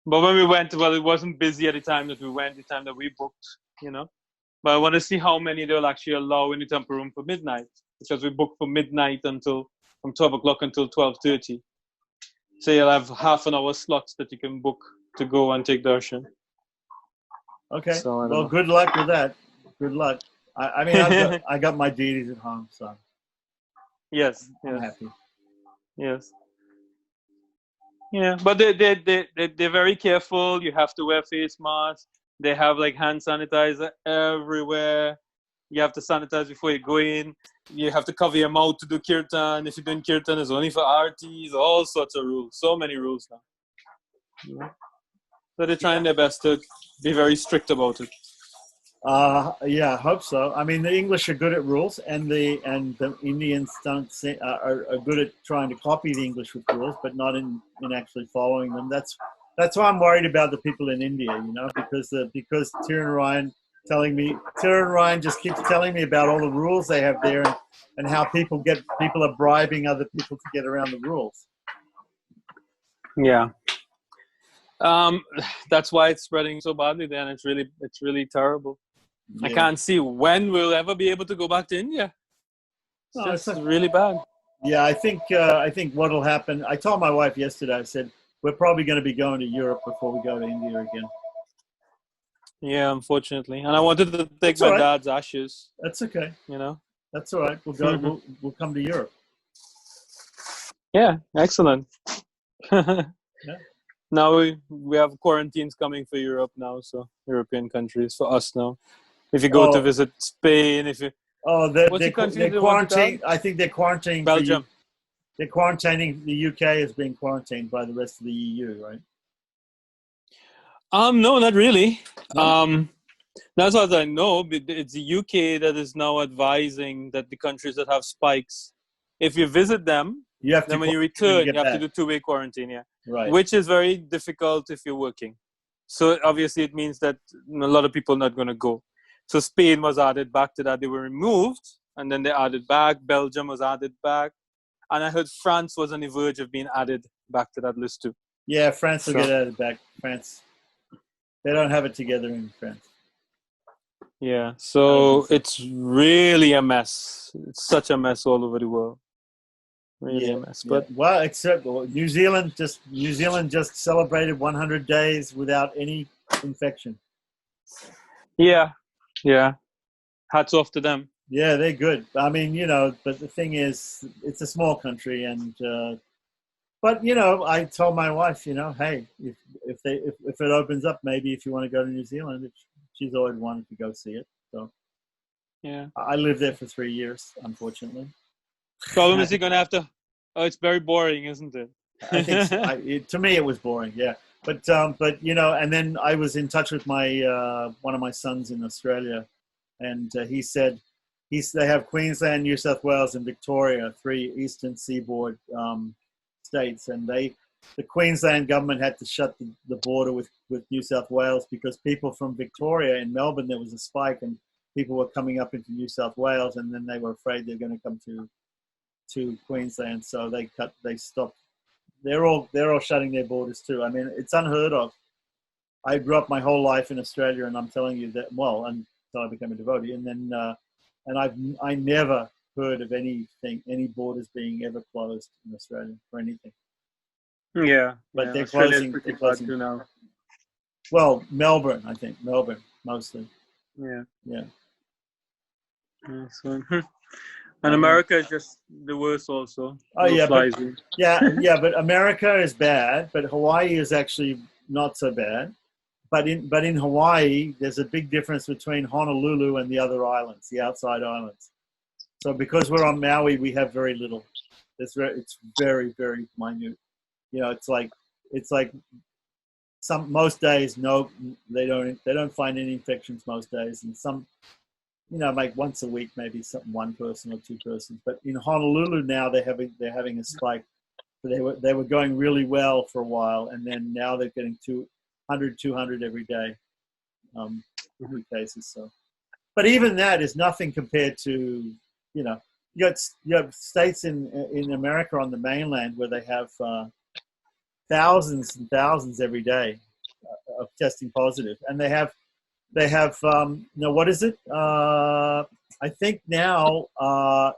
But when we went, it wasn't busy at the time that we went, the time that we booked, But I want to see how many they'll actually allow in the temple room for midnight, because we booked for midnight from 12 o'clock until 12:30. So you'll have half an hour slots that you can book to go and take darshan. Okay. So, good luck with that. Good luck. I mean, I got my deities at home, so. Yes. I'm happy. Yes. Yeah, but they're very careful. You have to wear face masks. They have like hand sanitizer everywhere. You have to sanitize before you go in. You have to cover your mouth to do kirtan. If you're doing kirtan, it's only for artis. All sorts of rules. So many rules now. Yeah. So they're trying their best to be very strict about it. Yeah, I hope so. I mean, the English are good at rules, and the Indians are good at trying to copy the English with rules, but not in actually following them. That's why I'm worried about the people in India, because Tyrion Ryan just keeps telling me about all the rules they have there, and how people are bribing other people to get around the rules. Yeah. That's why it's spreading so badly. Then it's really terrible. Yeah. I can't see when we'll ever be able to go back to India. It's just really bad. Yeah, I think what'll happen. I told my wife yesterday. I said we're probably going to be going to Europe before we go to India again. Yeah, unfortunately. And I wanted to take That's my all right. dad's ashes. That's okay. That's all right. We'll go. Mhm. We'll come to Europe. Yeah, excellent. Yeah. Now we have quarantines coming for Europe now, so European countries for us now. If you go to visit Spain, what's the country they're they want to quarantining. I think they're quarantining Belgium. They're quarantining. The UK is being quarantined by the rest of the EU, right? No, not really. No? As far as I know, it's the UK that is now advising that the countries that have spikes, if you visit them, You have to. then when you quarantine when return, get you have to back. do 2-week quarantine, yeah. Right. Which is very difficult if you're working. So obviously it means that a lot of people are not going to go. So Spain was added back to that. They were removed, and then they added back. Belgium was added back. And I heard France was on the verge of being added back to that list too. Yeah, France will get added back. France. They don't have it together in France. Yeah, so it's really a mess. It's such a mess all over the world. Really a mess. But well, except New Zealand just celebrated 100 days without any infection. Yeah. Hats off to them. Yeah, they're good. I mean, but the thing is, it's a small country, and but I told my wife, hey, if it opens up, maybe if you want to go to New Zealand, she's always wanted to go see it. So yeah, I lived there for 3 years, unfortunately. Problem is you're gonna have to. Oh, it's very boring, isn't it? I think so. To me it was boring, yeah. But and then I was in touch with my one of my sons in Australia, and he said they have Queensland, New South Wales, and Victoria, 3 eastern seaboard states, and the Queensland government had to shut the border with New South Wales because people from Victoria in Melbourne, there was a spike, and people were coming up into New South Wales, and then they were afraid they're going to come to Queensland, so they stopped. They're all shutting their borders too. I mean, it's unheard of. I grew up my whole life in Australia, and I'm telling you that, well, until I became a devotee, and then I never heard of any borders being ever closed in Australia for anything. Yeah, but they're Australia's closing. pretty bad too now. Well, Melbourne, I think Melbourne mostly. Yeah. So, and I America is just the worst also. Oh yeah, but America is bad, but Hawaii is actually not so bad. But in Hawaii, there's a big difference between Honolulu and the other islands, the outside islands. So because we're on Maui, we have very little. It's very, very minute. It's like most days, no, they don't find any infections most days, and some, like once a week, maybe one person or 2 persons. But in Honolulu now, they're having a spike. So they were going really well for a while, and then now they're getting 200 every day, cases. So, but even that is nothing compared to, you have states in America on the mainland where they have thousands and thousands every day of testing positive, and they have what is it? I think now an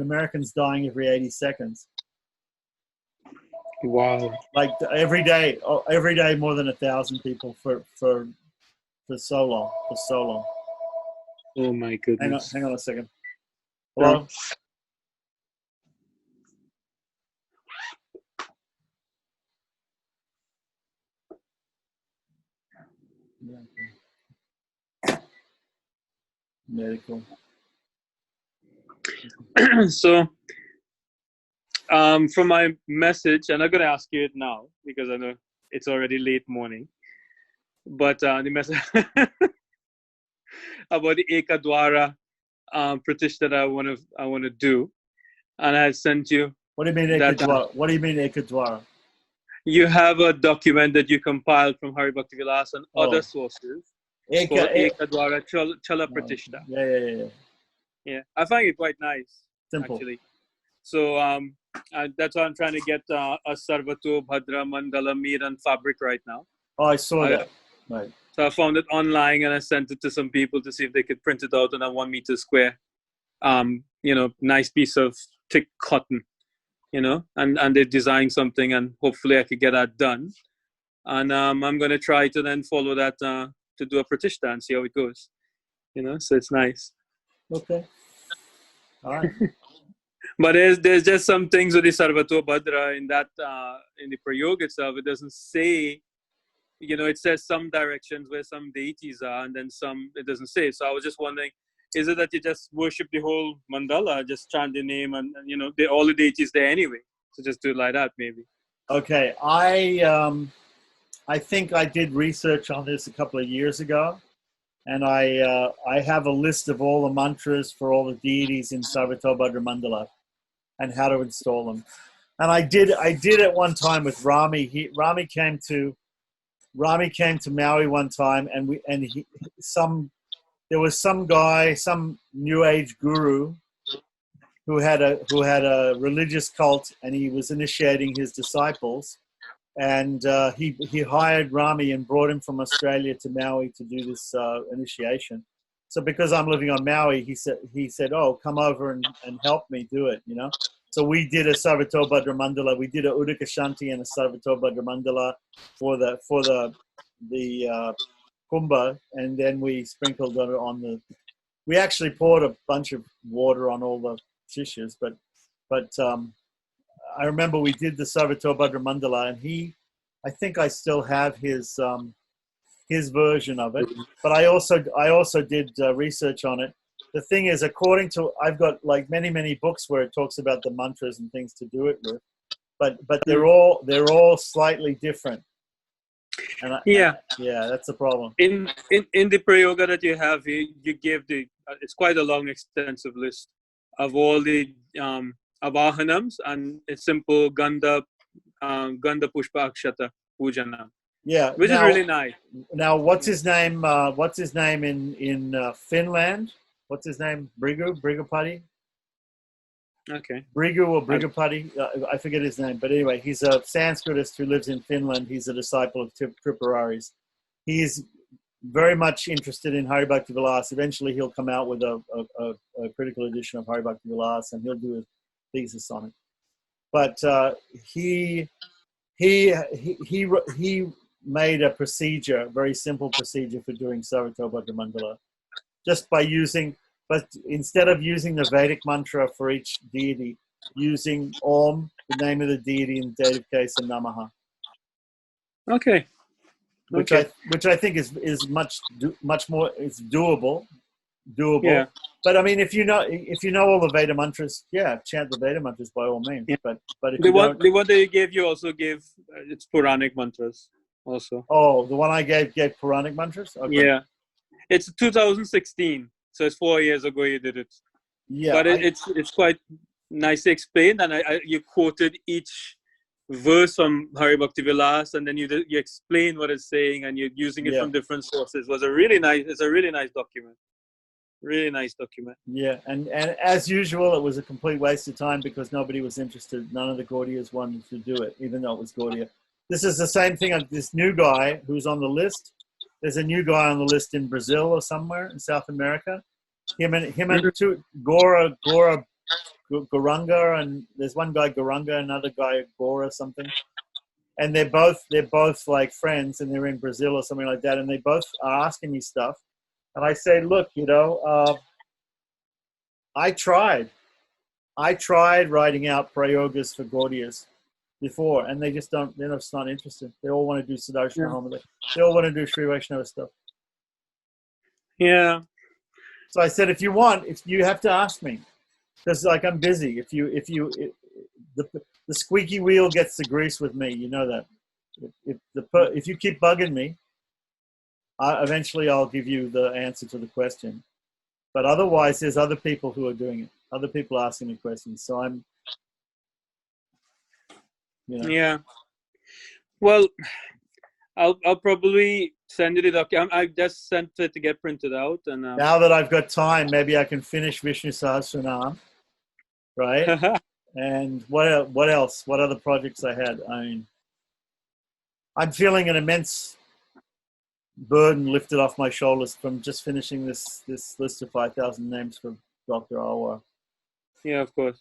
American's dying every 80 seconds. Wow! Like every day more than 1,000 people for so long. Oh my goodness! Hang on a second. Hello. Medical. So, from my message, I'm not going to ask you it now because I know it's already late morning. But the message, about the Ekadwara Pratishtha that I want to do, and I sent you. What do you mean That, Ekadwara? What do you mean Ekadwara? You have a document that you compiled from Hari Bhakti Vilas and Oh. other sources. It's called Ekadwara Chala Oh, Pratishtha. yeah. Yeah, I find it quite nice, Simple. actually. So that's why I'm trying to get a Sarvato Bhadra Mandala Miran fabric right now. Oh, I saw that. Right. So I found it online and I sent it to some people to see if they could print it out on a 1 meter square, nice piece of thick cotton, and they designed something, and hopefully I could get that done. And I'm going to try to then follow that to do a Pratishtha and see how it goes, so it's nice. Okay. All right. But there's just some things with the Sarvato Bhadra in that in the Prayoga itself. It doesn't say, it says some directions where some deities are, and then some it doesn't say. So I was just wondering, is it that you just worship the whole mandala, just chant the name, and all the deities there anyway? So just do it like that, maybe. Okay. I think I did research on this a couple of years ago, and I have a list of all the mantras for all the deities in Sarvato Bhadra Mandala and how to install them. And I did it one time with Rami. Rami came to Maui one time, and there was some guy, some New Age guru, who had a religious cult, and he was initiating his disciples, and he hired Rami and brought him from Australia to Maui to do this initiation. So because I'm living on Maui, he said, "Oh, come over and help me do it," So we did a Sarvato Bhadra Mandala. We did a Udaka Shanti and a Sarvato Bhadra Mandala for the Kumbha, and then we sprinkled it on the. We actually poured a bunch of water on all the shishas, but I remember we did the Sarvato Bhadra Mandala, and I think I still have his version of it. But I also did research on it. The thing is, I've got like many books where it talks about the mantras and things to do it with, but they're all slightly different. And that's the problem. In the prayoga that you have, you give it's quite a long, extensive list of all the avahanams, and it's simple Gandha Pushpa Akshata Pujana. Yeah, which is really nice. Now, what's his name? What's his name in Finland? What's his name? Brigupati? Okay. Brigu or Brigupati? I forget his name. But anyway, he's a Sanskritist who lives in Finland. He's a disciple of Tripuraris. He's very much interested in Hari Bhakti Vilas. Eventually, he'll come out with a critical edition of Hari Bhakti Vilas, and he'll do a thesis on it. But he made a procedure, a very simple procedure for doing Sarvato Bhadra Mandala, just by but instead of using the Vedic mantra for each deity, using Om, the name of the deity, in dative case, and Namaha. Okay. Which I think is much more. It's doable. Yeah. But I mean, if you know all the Veda mantras, chant the Veda mantras by all means. Yeah. But if the one that you gave, you also gave it's Puranic mantras also. Oh, the one I gave Puranic mantras. Okay. Yeah, it's 2016, so it's 4 years ago you did it. Yeah, but it's quite nicely explained, and you quoted each verse from Hari Bhakti Vilas, and then you explain what it's saying, and you're using it from different sources. It's a really nice document. Really nice document. Yeah, and as usual, it was a complete waste of time because nobody was interested. None of the Gaudiyas wanted to do it, even though it was Gaudiya. This is the same thing. This new guy who's on the list. There's a new guy on the list in Brazil or somewhere in South America. Him and two Gora Goranga, and there's one guy Goranga, another guy Gora something. And they're both like friends, and they're in Brazil or something like that. And they both are asking me stuff. And I say, look, I tried writing out prayogas for Gaudiyas before, and they're just not interested. They all want to do Sudarshana Homily. They all want to do Sri Vaishnava stuff. Yeah. So I said, if you have to ask me, because like I'm busy. The squeaky wheel gets the grease with me, you know that. If you keep bugging me, eventually I'll give you the answer to the question. But otherwise, there's other people who are doing it. Other people asking me questions. So I'm, Yeah. Well, I'll probably send you the document. I just sent it to get printed out, and now that I've got time, maybe I can finish Vishnu Sahasranam, right? And what else? What other projects I had? I mean, I'm feeling an immense burden lifted off my shoulders from just finishing this list of 5,000 names for Dr. Alwar. Yeah, of course.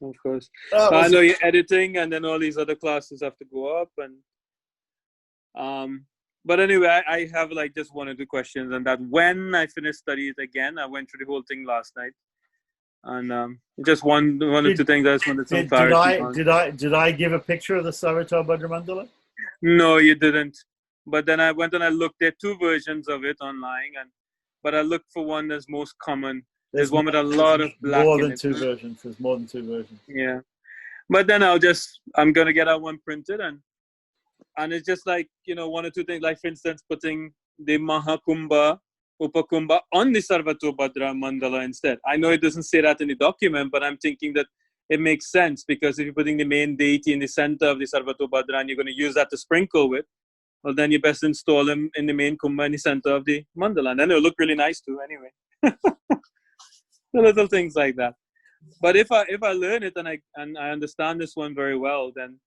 Oh, I know you're editing, and then all these other classes have to go up, and but anyway, I have like just one or two questions, and that when I finish studying it again, I went through the whole thing last night, and just one or two things I just wanted some clarity on. Did I give a picture of the Sarvatobhadra Mandala? No, you didn't. But then I went and I looked. There are two versions of it online, but I looked for one that's most common. There's one with a lot of black more in than it. two versions. There's more than two versions. Yeah, but then I'm gonna get that one printed, and it's just like, one or two things. Like for instance, putting the Mahakumbha, Upakumbha on the Sarvatobhadra Mandala instead. I know it doesn't say that in the document, but I'm thinking that it makes sense, because if you're putting the main deity in the center of the Sarvatobhadra and you're going to use that to sprinkle with, well, then you best install him in the main kumbha in the center of the mandala, and then it'll look really nice too. Anyway, the little things like that. But if I learn it and I understand this one very well, then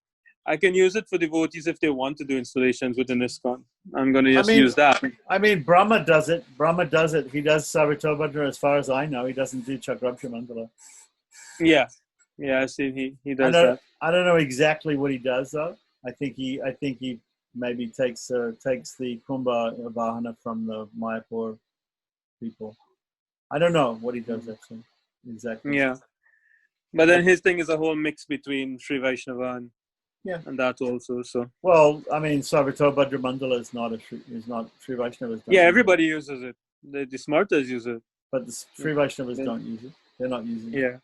I can use it for devotees if they want to do installations within ISKCON. I'm going to just use that. I mean, Brahma does it. He does Sarvatobhadra, as far as I know. He doesn't do Chakrabja Mandala. Yeah, I see. He does that. I don't know exactly what he does though. I think he maybe takes the Kumbha Vahana from the Mayapur people. I don't know what he does actually exactly. Yeah, but then his thing is a whole mix between Sri Vaishnava and that also. So well, I mean, Sarvatobhadra Mandala is not Sri Vaishnavas. Yeah, everybody uses it. The Smartas use it, but the Sri Vaishnavas don't use it. They're not using it.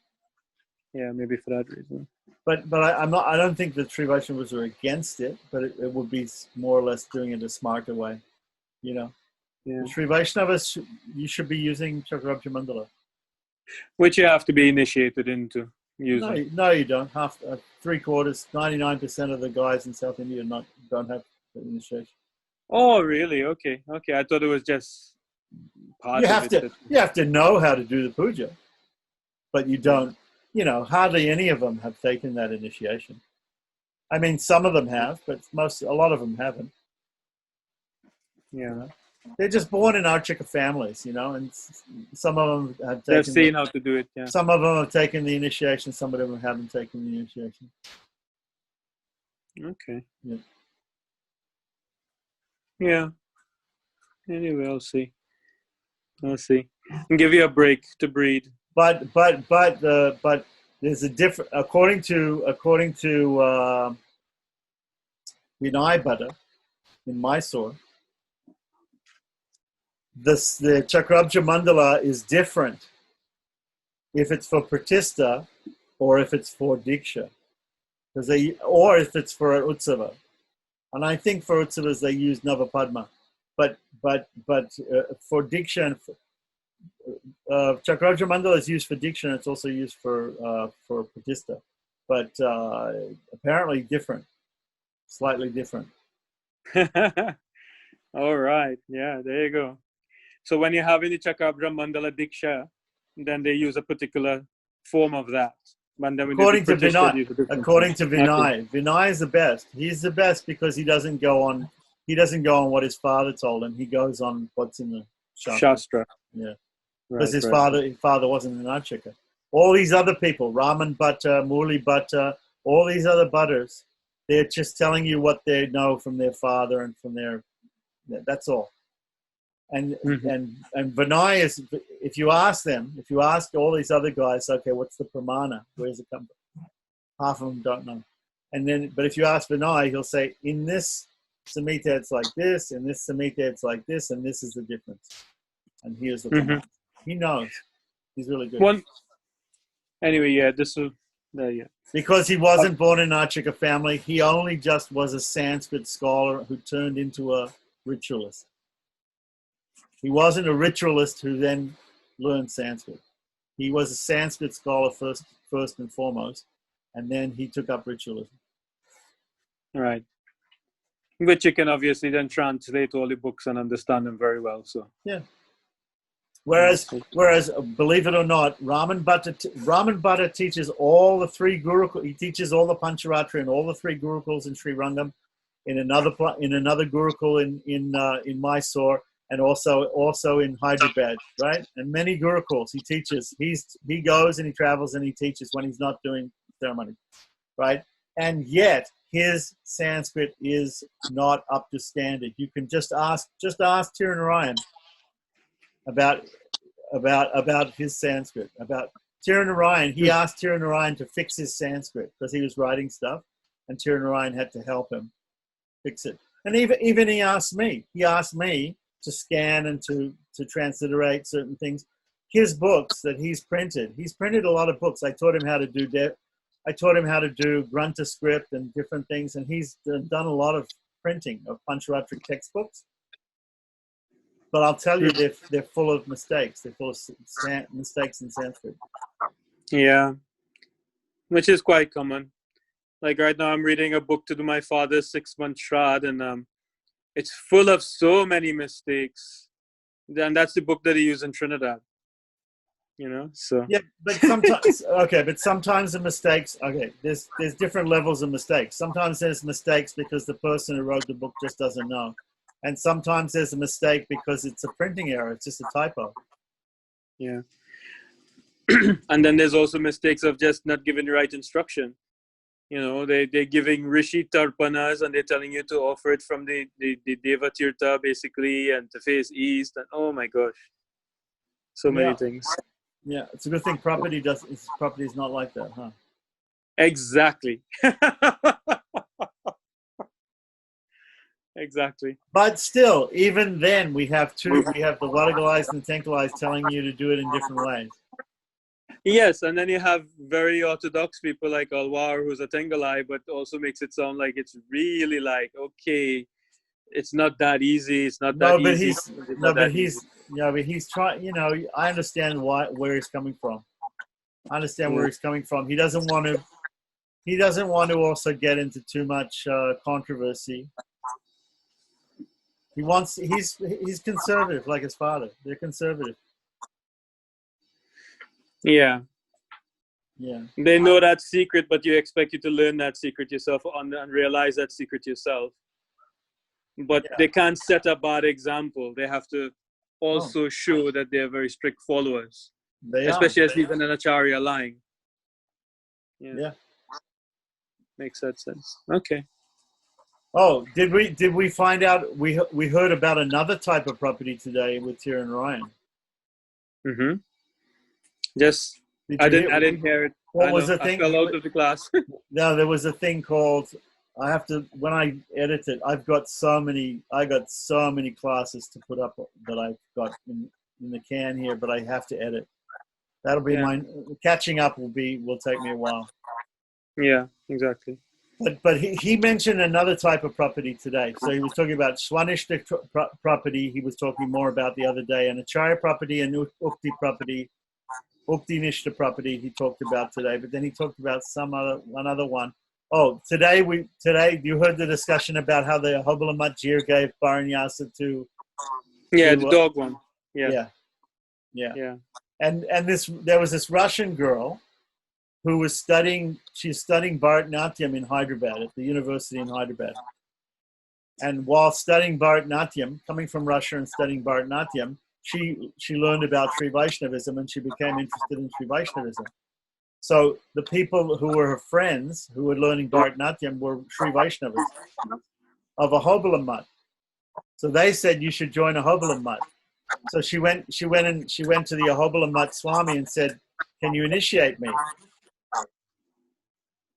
Yeah, maybe for that reason. But I'm not. I don't think the Sri Vaishnavas are against it, but it would be more or less doing it a smarter way, Yeah. The Sri Vaishnavas, you should be using Chakrabja Mandala, which you have to be initiated into using. No, you don't. Half, 3/4, 99% of the guys in South India don't have the initiation. Oh, really? Okay. I thought it was just part of it. You have to know how to do the puja, but you don't. Hardly any of them have taken that initiation. I mean, some of them have, but a lot of them haven't. Yeah. They're just born in Archika families, and some of them have taken. They've seen how to do it, yeah. Some of them have taken the initiation, some of them haven't taken the initiation. Okay. Yeah. Anyway, I'll see. And give you a break to breed. But there's a different, according to Vinay Bhatta in Mysore, the Chakrabja Mandala is different if it's for Pratishta or if it's for Diksha, or if it's for Utsava. And I think for Utsavas they use Navapadma, but for Diksha and Chakrabja Mandala is used for Diksha, and it's also used for Pratishta, but apparently different, slightly different. All right, yeah, there you go. So when you have any Chakrabja Mandala Diksha, then they use a particular form of that. According to Vinay, Vinay is the best. He's the best because he doesn't go on what his father told him. He goes on what's in the Shastra. Yeah. Because his father wasn't an Archika. All these other people, Raman Bhatta, Murli Bhatta, all these other Bhattas, they're just telling you what they know from their father and from that's all. And Vinay is, if you ask all these other guys, okay, what's the pramana? Where's it come from? Half of them don't know. But if you ask Vinay, he'll say, in this Samhita it's like this, in this Samhita it's like this, and this is the difference. And here's the pramana. He knows. He's really good. Anyway, Because he wasn't born in an Archika family, he only just was a Sanskrit scholar who turned into a ritualist. He wasn't a ritualist who then learned Sanskrit. He was a Sanskrit scholar first and foremost, and then he took up ritualism. Right. Which you can obviously then translate all the books and understand them very well. So yeah. Whereas, believe it or not, Raman Bhatta teaches all the three Gurukuls. He teaches all the Pancharatra and all the three Gurukuls in Sri Rangam, in another Gurukul in Mysore, and also in Hyderabad, right? And many Gurukuls he teaches. He goes and he travels and he teaches when he's not doing ceremony, right? And yet his Sanskrit is not up to standard. You can just ask Tirunarayan about his Sanskrit. About Tirunarayan, he asked Tirunarayan to fix his Sanskrit because he was writing stuff, and Tirunarayan had to help him fix it. And even he asked me to scan and to transliterate certain things. His books that he's printed a lot of books. I taught him how to do Grunta script and different things, and he's done a lot of printing of Pancharatric textbooks. But I'll tell you, they're full of mistakes. They're full of mistakes in Sanskrit. yeah, which is quite common. Like right now, I'm reading a book to do my father's 6-month Shraddh, and it's full of so many mistakes. And that's the book that he used in Trinidad. You know, so yeah, but sometimes the mistakes. Okay, there's different levels of mistakes. Sometimes there's mistakes because the person who wrote the book just doesn't know, and sometimes there's a mistake because it's a printing error. It's just a typo. Yeah. And then there's also mistakes of just not giving the right instruction. You know, they're giving Rishi Tarpanas and they're telling you to offer it from the Deva Tirtha basically and to face east, and oh my gosh, so many things. Yeah, it's a good thing property is not like that, huh? Exactly. Exactly. But still, even then, we have the Vadagalais and Tenkalais telling you to do it in different ways. Yes, and then you have very orthodox people like Alwar, who's a Tengalai, but also makes it sound like it's really like, okay, it's not that easy. It's not that easy. But he's trying. You know, I understand where he's coming from. I understand where he's coming from. He doesn't want to also get into too much controversy. He's conservative, like his father. They're conservative. Yeah. Yeah. They know that secret, but you expect you to learn that secret yourself and realize that secret yourself. But they can't set a bad example. They have to also show that they're very strict followers. Especially as even an Acharya line. Yeah. Makes that sense. Okay. Oh, did we find out? We heard about another type of property today with Tirunarayan. Mm-hmm. Just I didn't hear it. What was the thing? I fell out of the class. No, there was a thing called. When I edit it, I got so many classes to put up that I've got in the can here, but I have to edit. That'll be catching up will take me a while. Yeah, exactly. But he mentioned another type of property today. So he was talking about Swanishta property. He was talking more about the other day, and Acharya property and Ukti property, Ukti Nishta property. He talked about today, but then he talked about another one. Oh, today you heard the discussion about how the Hobala Matjir gave Baranyasa to the dog one. Yeah. And there was this Russian girl who was studying Bharatanatyam in Hyderabad, at the university in Hyderabad. And while studying Bharatanatyam, coming from Russia and studying Bharatanatyam, she learned about Sri Vaishnavism and she became interested in Sri Vaishnavism. So the people who were her friends who were learning Bharatanatyam were Sri Vaishnavas of a Hobala Mutt. So they said, you should join a Hobala Mutt. So she went to the Ahobala Mutt Swami and said, can you initiate me?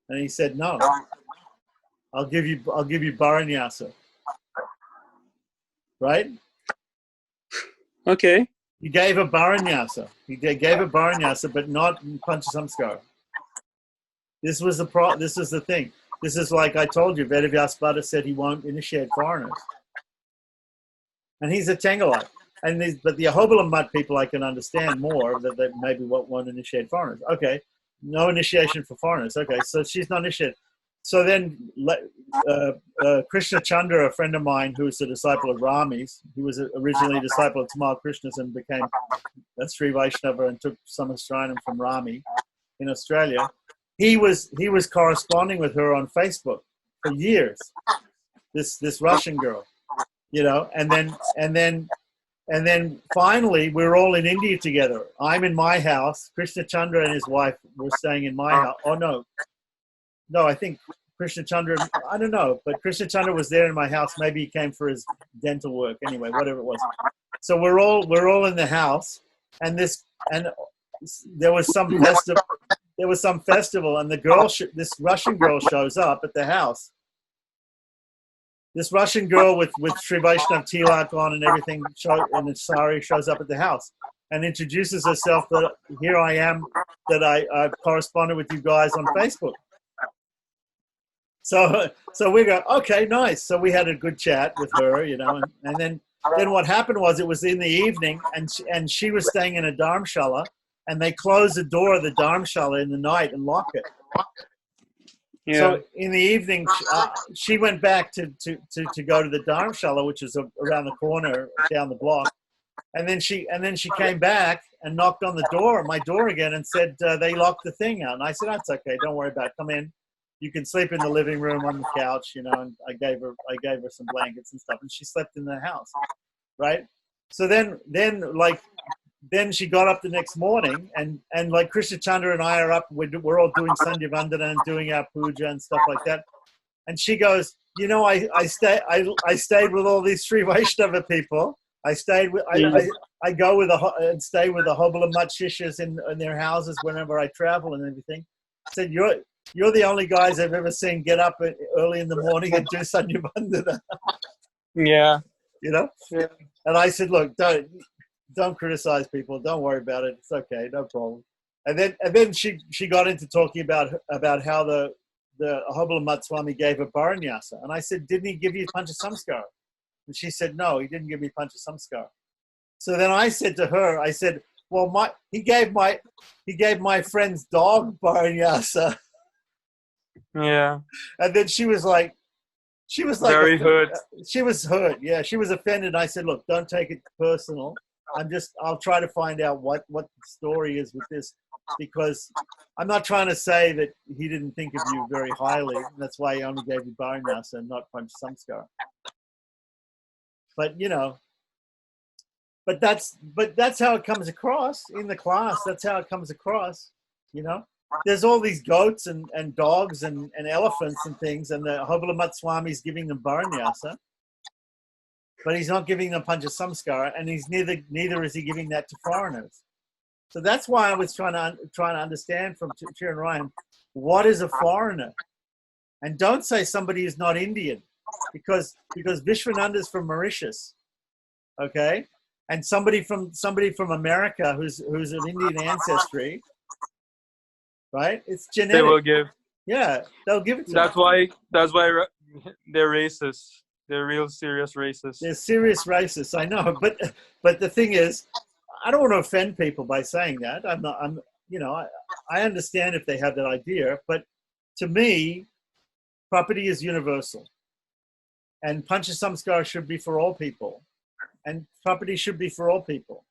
And he said, no, I'll give you Baranyasa. Right? Okay. He gave a Baranyasa, but not Panchasamskara. This was the thing. This is like I told you, Vedavyas Bhatta said he won't initiate foreigners. And he's a Tengalite. but the Ahobilam Mutt people I can understand more, that they maybe won't initiate foreigners. Okay, no initiation for foreigners. Okay, so she's not initiated. So then Krishna Chandra, a friend of mine who was a disciple of Rami's, he was originally a disciple of Tamal Krishnas and became a Sri Vaishnava and took some Shranam from Rami in Australia. He was corresponding with her on Facebook for years. This Russian girl, you know, and then finally we're all in India together. I'm in my house. Krishna Chandra and his wife were staying in my house. Oh no, I think Krishna Chandra, I don't know, but Krishna Chandra was there in my house. Maybe he came for his dental work. Anyway, whatever it was. So we're all in the house, and there was some festival. There was some festival, and this Russian girl shows up at the house. This Russian girl with Sri Vaishnav tilak on and everything, and the sari, shows up at the house and introduces herself that here I am, that I've corresponded with you guys on Facebook. So we go, okay, nice. So we had a good chat with her, you know, and then what happened was it was in the evening, and she was staying in a dharamshala, and they closed the door of the dharamshala in the night and locked it. Yeah. So in the evening, she went back to go to the dharamshala, which is around the corner down the block, and then she came back and knocked on my door again, and said they locked the thing out. And I said, that's okay, don't worry about it. Come in. You can sleep in the living room on the couch, you know. And I gave her some blankets and stuff, and she slept in the house, right? So then she got up the next morning, and like Krishna Chandra and I are up, we're all doing Sandhya Vandana and doing our puja and stuff like that. And she goes, you know, I stayed with all these Sri Vaishnava people. I stayed with I go with and stay with the Ahobilam Mutt Shishas in their houses whenever I travel and everything. I said, you're the only guys I've ever seen get up early in the morning and do Sandhya Vandana. Yeah. You know? Yeah. And I said, look, don't criticize people. Don't worry about it. It's okay. No problem. And then she got into talking about how the Ahobilam Mutt Swami gave her Paranyasa. And I said, didn't he give you Pancha Samskara? And she said, no, he didn't give me Pancha Samskara. So then I said to her, I said, well, he gave my friend's dog Paranyasa. Yeah. And then she was like very hurt. She was hurt. Yeah, she was offended. I said, look, don't take it personal. I'll try to find out what the story is with this, because I'm not trying to say that he didn't think of you very highly. That's why he only gave you Bharanyasa and not Pancha Samskara. But you know, but that's how it comes across in the class. That's how it comes across. You know, there's all these goats and dogs and elephants and things, and the Ahobilam Mutt Swami is giving them Bharanyasa. But he's not giving them Pancha Samskara, and he's neither is he giving that to foreigners. So that's why I was trying to understand from Chiran Ryan, what is a foreigner? And don't say somebody who's not Indian, because Vishwananda's from Mauritius, okay? And somebody from America who's of Indian ancestry, right? It's genetic. They will give. Yeah, they'll give it to That's them. why they're racist. They're real serious racists. They're serious racists, I know. But the thing is, I don't want to offend people by saying that. I understand if they have that idea, but to me, property is universal. And Pancha Samskara should be for all people. And property should be for all people.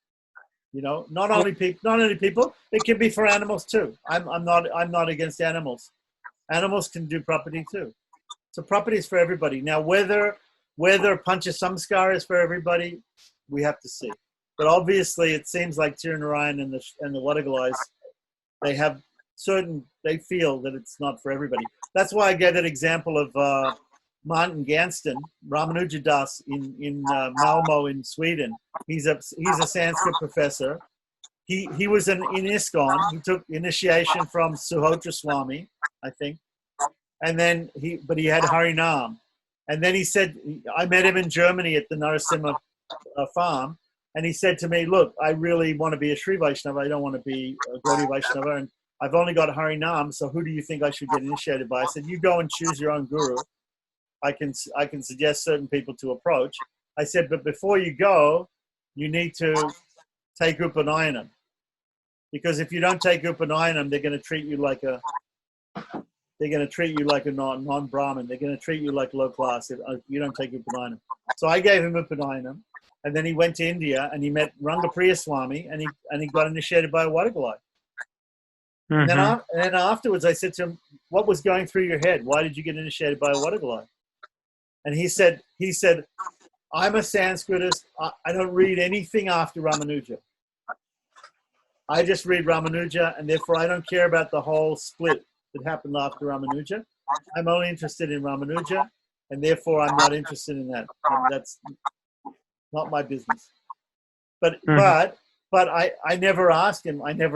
You know, not only people, it can be for animals too. I'm not against animals. Animals can do property too. So property is for everybody. Now whether Pancha Samskara is for everybody, we have to see. But obviously, it seems like Tirunarayan and the Wadagalais, they feel that it's not for everybody. That's why I gave that example of Martin Ganston, Ramanuja Das in Malmo in Sweden. He's a Sanskrit professor. He was in ISKCON. He took initiation from Suhotra Swami, I think, and then he had Harinam. And then he said, I met him in Germany at the Narasimha farm, and he said to me, look, I really want to be a Sri Vaishnava. I don't want to be a Gaudiya Vaishnava, and I've only got Harinam, so who do you think I should get initiated by? I said, you go and choose your own guru. I can suggest certain people to approach. I said, but before you go, you need to take Upanayanam. Because if you don't take Upanayanam, they're going to treat you like a non-Brahmin. They're going to treat you like low class if you don't take Upanayanam. So I gave him Upanayanam, and then he went to India and he met Rangapriya Swami, and he got initiated by a Wadagalai. And then afterwards, I said to him, "What was going through your head? Why did you get initiated by a Wadagalai?" And he said, "I'm a Sanskritist. I don't read anything after Ramanuja. I just read Ramanuja, and therefore I don't care about the whole split that happened after Ramanuja. I'm only interested in Ramanuja, and therefore I'm not interested in that. And that's not my business." But I never asked him. Did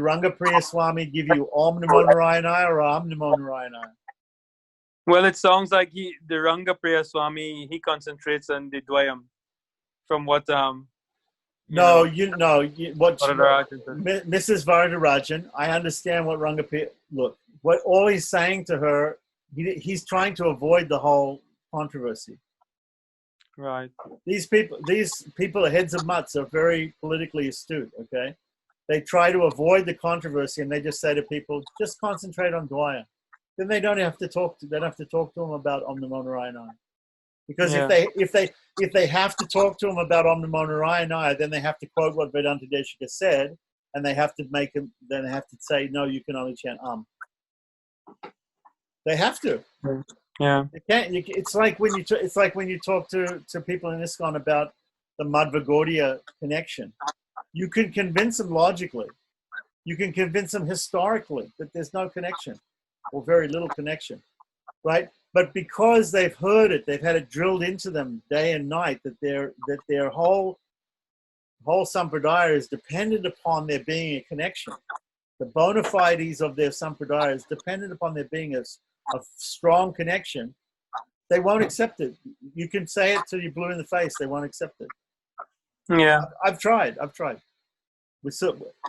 Rangapriya Swami give you Om Namo Narayana or Om Namo Narayana? Well, it sounds like the Rangapriya Swami, he concentrates on the Dvayam, from what Mrs. Varadarajan, I understand what Rangapriya. Look, what all he's saying to her, he's trying to avoid the whole controversy. Right. These people, heads of mutts, are very politically astute. Okay, they try to avoid the controversy, and they just say to people, just concentrate on Dwaya. Then they don't have to talk to. They don't have to talk to them about Om Namo Narayana. Because if they have to talk to him about Om Namo Narayana, then they have to quote what Vedanta Deshika said, and they have to then they have to say, no, you can only chant They have to. Yeah. You can't. It's like when you talk to people in ISKCON about the Madhva Gaudiya connection. You can convince them logically. You can convince them historically that there's no connection, or very little connection, right? But because they've heard it, they've had it drilled into them day and night that their whole sampradaya is dependent upon there being a connection. The bona fides of their sampradaya is dependent upon there being a strong connection. They won't accept it. You can say it till you're blue in the face. They won't accept it. Yeah. I've tried.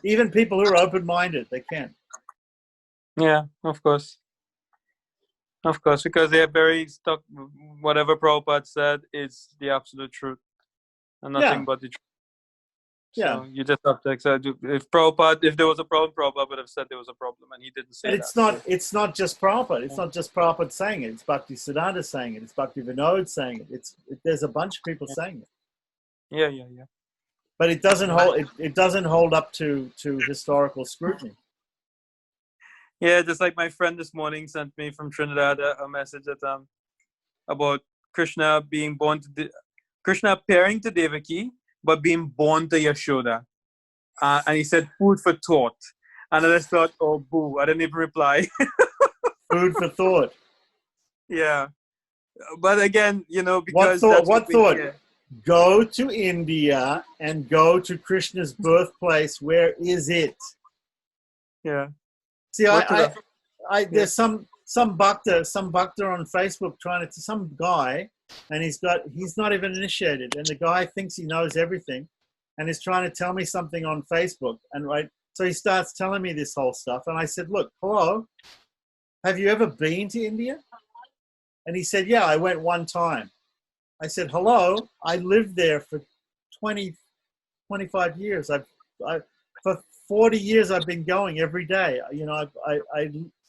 Even people who are open-minded, they can't. Yeah, of course. Of course, because they are very stuck. Whatever Prabhupada said is the absolute truth, and nothing but the truth. So you just have to accept. If there was a problem, Prabhupada would have said there was a problem, and he didn't say but that. It's not just Prabhupada. It's not just Prabhupada saying it. It's Bhakti Siddhanta saying it. It's Bhakti Vinod saying it. There's a bunch of people saying it. Yeah. But it doesn't hold. It doesn't hold up to historical scrutiny. Yeah, just like my friend this morning sent me from Trinidad a message that about Krishna being born to Krishna appearing to Devaki, but being born to Yashoda, and he said food for thought, and I just thought, oh boo, I didn't even reply. Food for thought. Yeah, but again, because what thought? Go to India and go to Krishna's birthplace. Where is it? Yeah. See, there's some bhakta on Facebook some guy, and he's not even initiated, and the guy thinks he knows everything, and is trying to tell me something on Facebook, and so he starts telling me this whole stuff, and I said, look, hello, have you ever been to India? And he said, yeah, I went one time. I said, hello, I lived there for 25 years. For 40 years I've been going every day.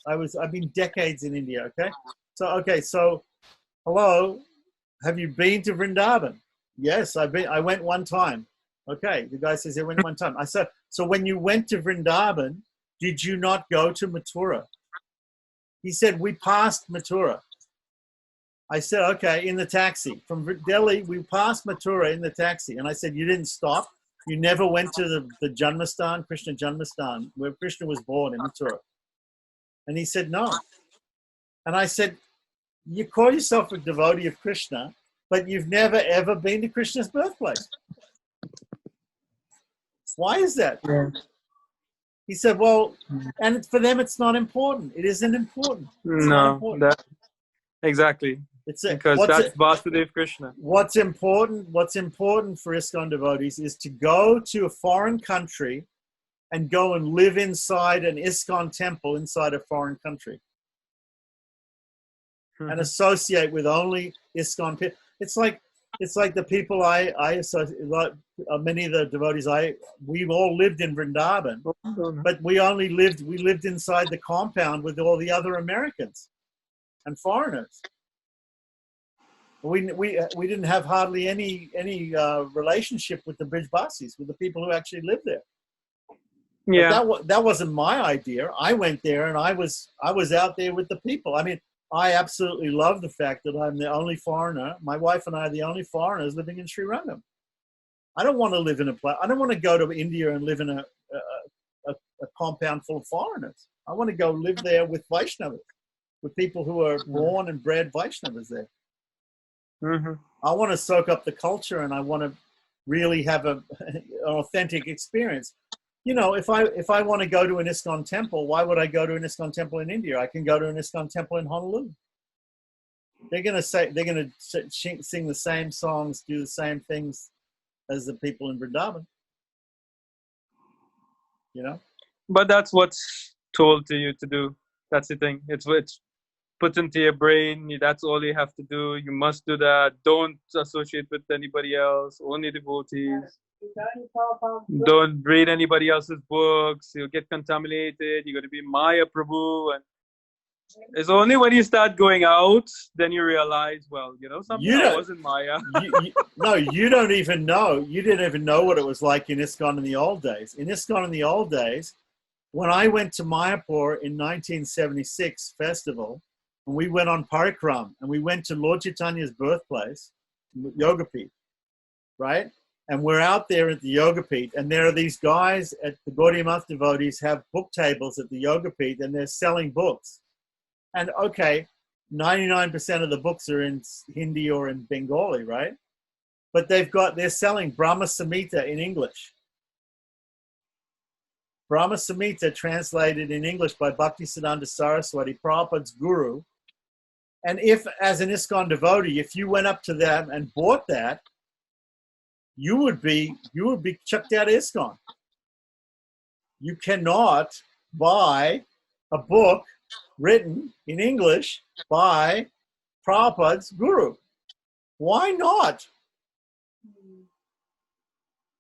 I've been decades in India. So hello, have you been to Vrindavan? Yes, I went one time. Okay, the guy says he went one time. I said, so when you went to Vrindavan, did you not go to Mathura? He said, we passed Mathura. I said, okay, in the taxi. From Delhi, we passed Mathura in the taxi. And I said, you didn't stop? You never went to the Janmastan, Krishna Janmastan, where Krishna was born in Mathura? And he said, no. And I said, you call yourself a devotee of Krishna, but you've never, ever been to Krishna's birthplace. Why is that? Yeah. He said, well, and for them, it's not important. It isn't important. It's not important. Exactly. Because that's Vasudev Krishna. What's important for ISKCON devotees is to go to a foreign country and go and live inside an ISKCON temple inside a foreign country. And associate with only ISKCON people. It's like it's like the people I associate, many of the devotees we all lived in Vrindavan, but we lived inside the compound with all the other Americans and foreigners. We didn't have hardly any relationship with the Brijbasis, with the people who actually lived there. Yeah. But that wasn't my idea. I went there and I was out there with the people. I mean, I absolutely love the fact that I'm the only foreigner. My wife and I are the only foreigners living in Sri Rangam. I don't want to live in I don't want to go to India and live in a compound full of foreigners. I want to go live there with Vaishnavas, with people who are born and bred Vaishnavas there. Mm-hmm. I want to soak up the culture and I want to really have an authentic experience. You know, if I want to go to an ISKCON temple, why would I go to an ISKCON temple in India? I can go to an ISKCON temple in Honolulu. They're going to sing the same songs, do the same things as the people in Vrindavan. You know? But that's what's told to you to do. That's the thing. It's put into your brain. That's all you have to do. You must do that. Don't associate with anybody else. Only devotees. Don't read anybody else's books. You'll get contaminated. You're going to be Maya Prabhu. And it's only when you start going out, then you realize, well, you know, something I wasn't Maya. No, you don't even know. You didn't even know what it was like in ISKCON in the old days. In ISKCON in the old days, when I went to Mayapur in 1976 festival, and we went on Parikram, and we went to Lord Chaitanya's birthplace, Yogapith, right? And we're out there at the Yogapith, and there are these guys at the Gaudiya Math devotees have book tables at the Yogapith, and they're selling books. And okay, 99% of the books are in Hindi or in Bengali, right? But they're selling Brahma Samhita in English. Brahma Samhita translated in English by Bhaktisiddhanta Saraswati, Prabhupada's guru. And if, as an ISKCON devotee, if you went up to them and bought that, you would be chucked out of ISKCON. You cannot buy a book written in English by Prabhupada's guru. Why not?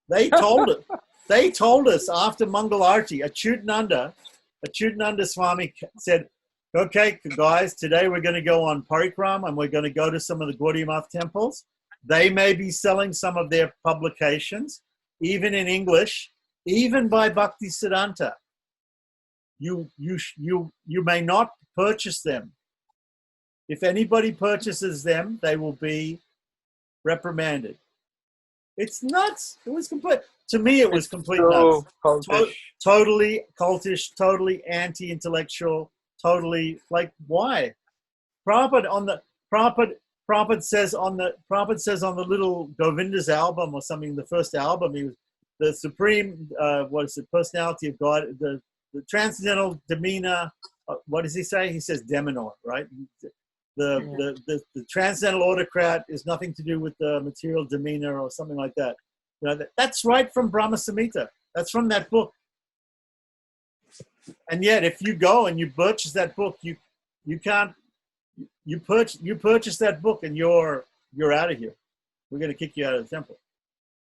They told it. They told us after Mangal Arati, Achyutananda Swami said, okay, guys, today we're going to go on Parikram and we're going to go to some of the Gaudiya Math temples. They may be selling some of their publications, even in English, even by Bhaktisiddhanta. You may not purchase them. If anybody purchases them, they will be reprimanded. It's nuts. It was complete. To me, it was complete nuts. Cultish. Totally cultish, totally anti-intellectual, totally like why? Prabhupada says on the little Govinda's album or something, the first album, he was the supreme personality of God, the transcendental demeanor. What does he say? He says demonor, right? The transcendental autocrat is nothing to do with the material demeanor or something like that. You know, that's right from Brahma Samhita. That's from that book. And yet, if you go and you purchase that book, you purchase that book and you're out of here. We're going to kick you out of the temple.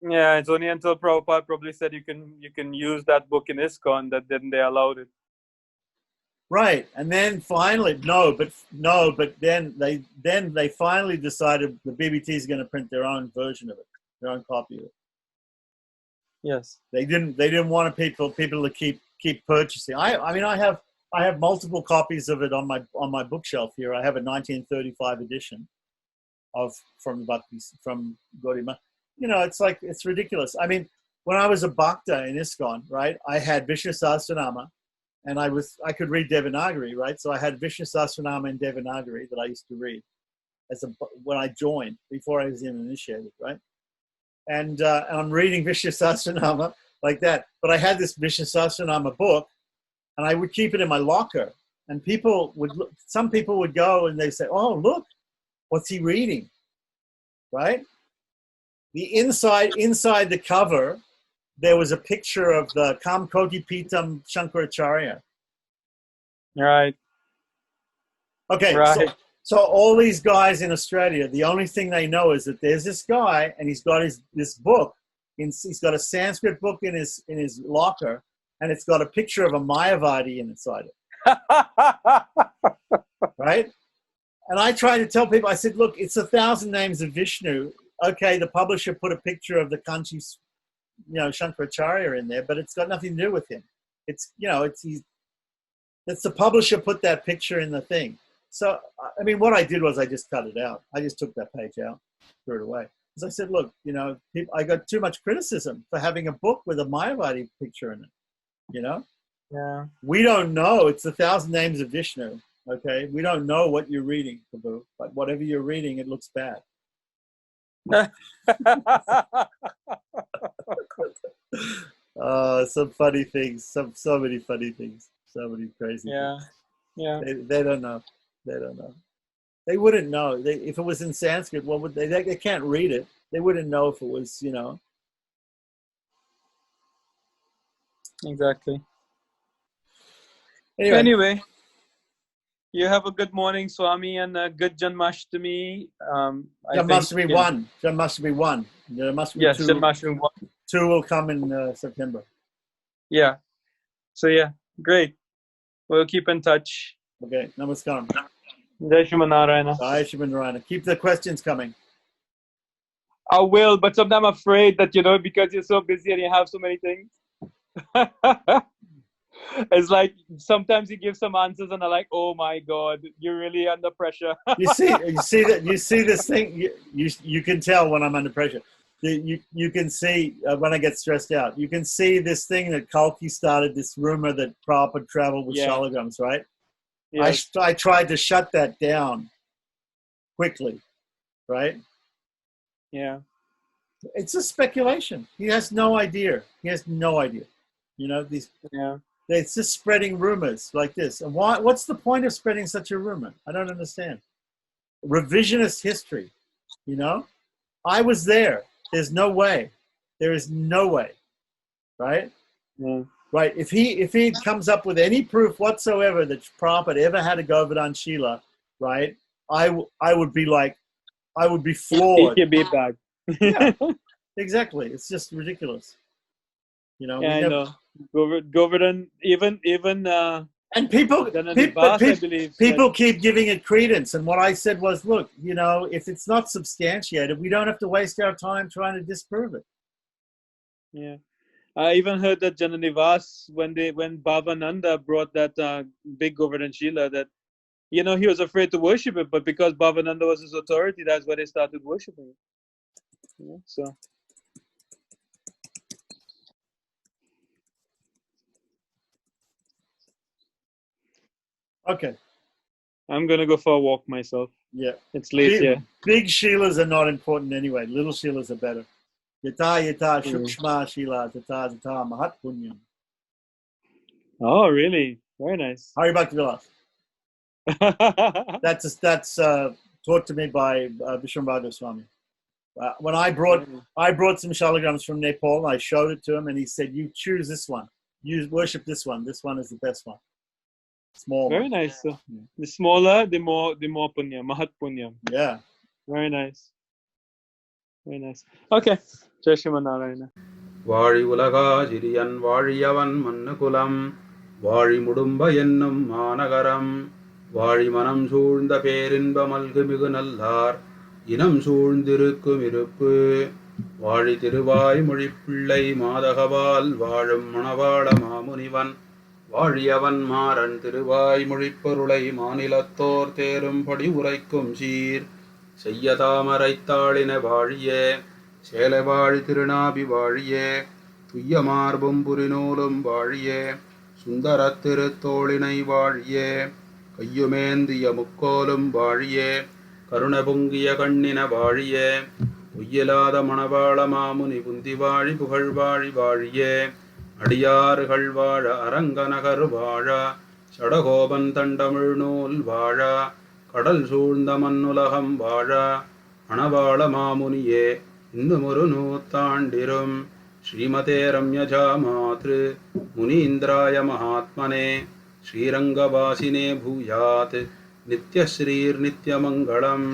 Yeah, it's only until Prabhupada probably said you can use that book in ISKCON that then they allowed it. Right, and then finally, but then they finally decided the BBT is going to print their own version of it, their own copy of it. Yes, they didn't want people to keep purchasing. I have multiple copies of it on my bookshelf here. I have a 1935 edition from Gaudiya Math. You know, it's ridiculous. I mean, when I was a bhakta in ISKCON, right, I had Vishnu Sahasranama, and I could read Devanagari, right? So I had Vishnu Sahasranama in Devanagari that I used to read when I joined, before I was even initiated, right? And I'm reading Vishnu Sahasranama like that. But I had this Vishnu Sahasranama book, and I would keep it in my locker. And some people would go and they say, "Oh, look, what's he reading?" Right? The inside the cover, there was a picture of the Kam Koti Pitam Shankaracharya. Right. Okay, right. So all these guys in Australia, the only thing they know is that there's this guy, and he's got this book. He's got a Sanskrit book in his locker, and it's got a picture of a Mayavadi inside it. Right? And I try to tell people, I said, look, it's 1,000 names of Vishnu. Okay, the publisher put a picture of the Kanchi, Shankaracharya in there, but it's got nothing to do with him. It's the publisher put that picture in the thing. So, I mean, what I did was I just cut it out. I just took that page out, threw it away. Because I said, look, I got too much criticism for having a book with a Mayavadi picture in it, Yeah. We don't know. It's 1,000 names of Vishnu, okay? We don't know what you're reading, Prabhu, but whatever you're reading, it looks bad. Some funny things, so many funny things, so many crazy things. Yeah. They don't know. They don't know. They wouldn't know. If it was in Sanskrit, what would they can't read it. They wouldn't know if it was, Exactly. Anyway, you have a good morning, Swami, and a good Janmashtami. Janmashtami 1. Janmashtami 1. There must be 2. Janmashtami 1. 2 will come in September. Yeah. So, yeah, great. We'll keep in touch. Okay. Namaskaram. Jai Shriman Narayana. Jai Shriman Narayana. Keep the questions coming. I will, but sometimes I'm afraid that, because you're so busy and you have so many things. It's like sometimes you give some answers and I'm like, oh my God, you're really under pressure. You see this thing. You can tell when I'm under pressure. You can see when I get stressed out. You can see this thing that Kalki started, this rumor that Prabhupada traveled with shalograms, right? Yes. I tried to shut that down quickly, right? Yeah. It's a speculation. He has no idea. It's just spreading rumors like this. And what's the point of spreading such a rumor? I don't understand. Revisionist history, I was there. There's no way. There is no way, right? Yeah. Right. If he comes up with any proof whatsoever that Prabhupada ever had a Govardhan Shila, right? I would be floored. He'd be bad. Yeah, exactly. It's just ridiculous. I know. Govardhan, even and people keep giving it credence. And what I said was, look, if it's not substantiated, we don't have to waste our time trying to disprove it. Yeah. I even heard that Jananivas, when Bhavananda brought that big Govardhan Shila, that he was afraid to worship it, but because Bhavananda was his authority, that's why they started worshiping it. So. Okay. I'm gonna go for a walk myself. Yeah. It's late. Big Shilas are not important anyway. Little Shilas are better. Yata shukshma shila tata mahat punyam. Oh, really? Very nice. Hari Bhakti Vilas. That's taught to me by Vishwambhadra Swami. When I brought some shalograms from Nepal, I showed it to him, and he said, "You choose this one. You worship this one. This one is the best one." Small. Very nice. So, the smaller, the more punya, mahat punyam. Yeah. Very nice. Very nice. Okay. Jai Shriman Narayana. வாழி உலகாசிரியன் வாழியவன் மன்னுகுலம் வாழி முடும்ப என்னும் மாநகரம் வாழி மனம் சூழ்ந்த பேரின்ப மல்கு மிகு நல்லார் இனம் சூழ்ந்திருக்கும் இருப்பு வாழி திருவாய் மொழிப்பிள்ளை மாதகவால் வாழும் மணவாள மாமுனிவன் வாழியவன் மாறன் திருவாய் மொழிப்பொருளை மாநிலத்தோர் தேரும்படி உரைக்கும் சீர் செய்ய தாமரைத்தாளின வாழியே சேலவாழி திருநாபி வாழியே துய்ய மார்பும் புரிநூலும் வாழியே சுந்தரத் திருத்தோளினை வாழியே கையுமேந்திய முக்கோலும் வாழியே கருணபொங்கிய கண்ணின வாழியே பொய்யிலாத மணவாள மாமுனி புந்தி வாழி புகழ் வாழி வாழியே அடியார்கள் வாழ அரங்கநகர் வாழ சடகோபன் தண்டமிழ் நூல் வாழ கடல் சூழ்ந்த மண்ணுலகம் வாழ மணவாள மாமுனியே இன்னுமொரு நூத்தாண்டிரும் ஸ்ரீமதே ரம்யஜா மாத்ரு முனீந்திராய மகாத்மனே ஸ்ரீரங்கவாசினே பூயாத் नित्यश्रीर्नित्यमङ्गलम्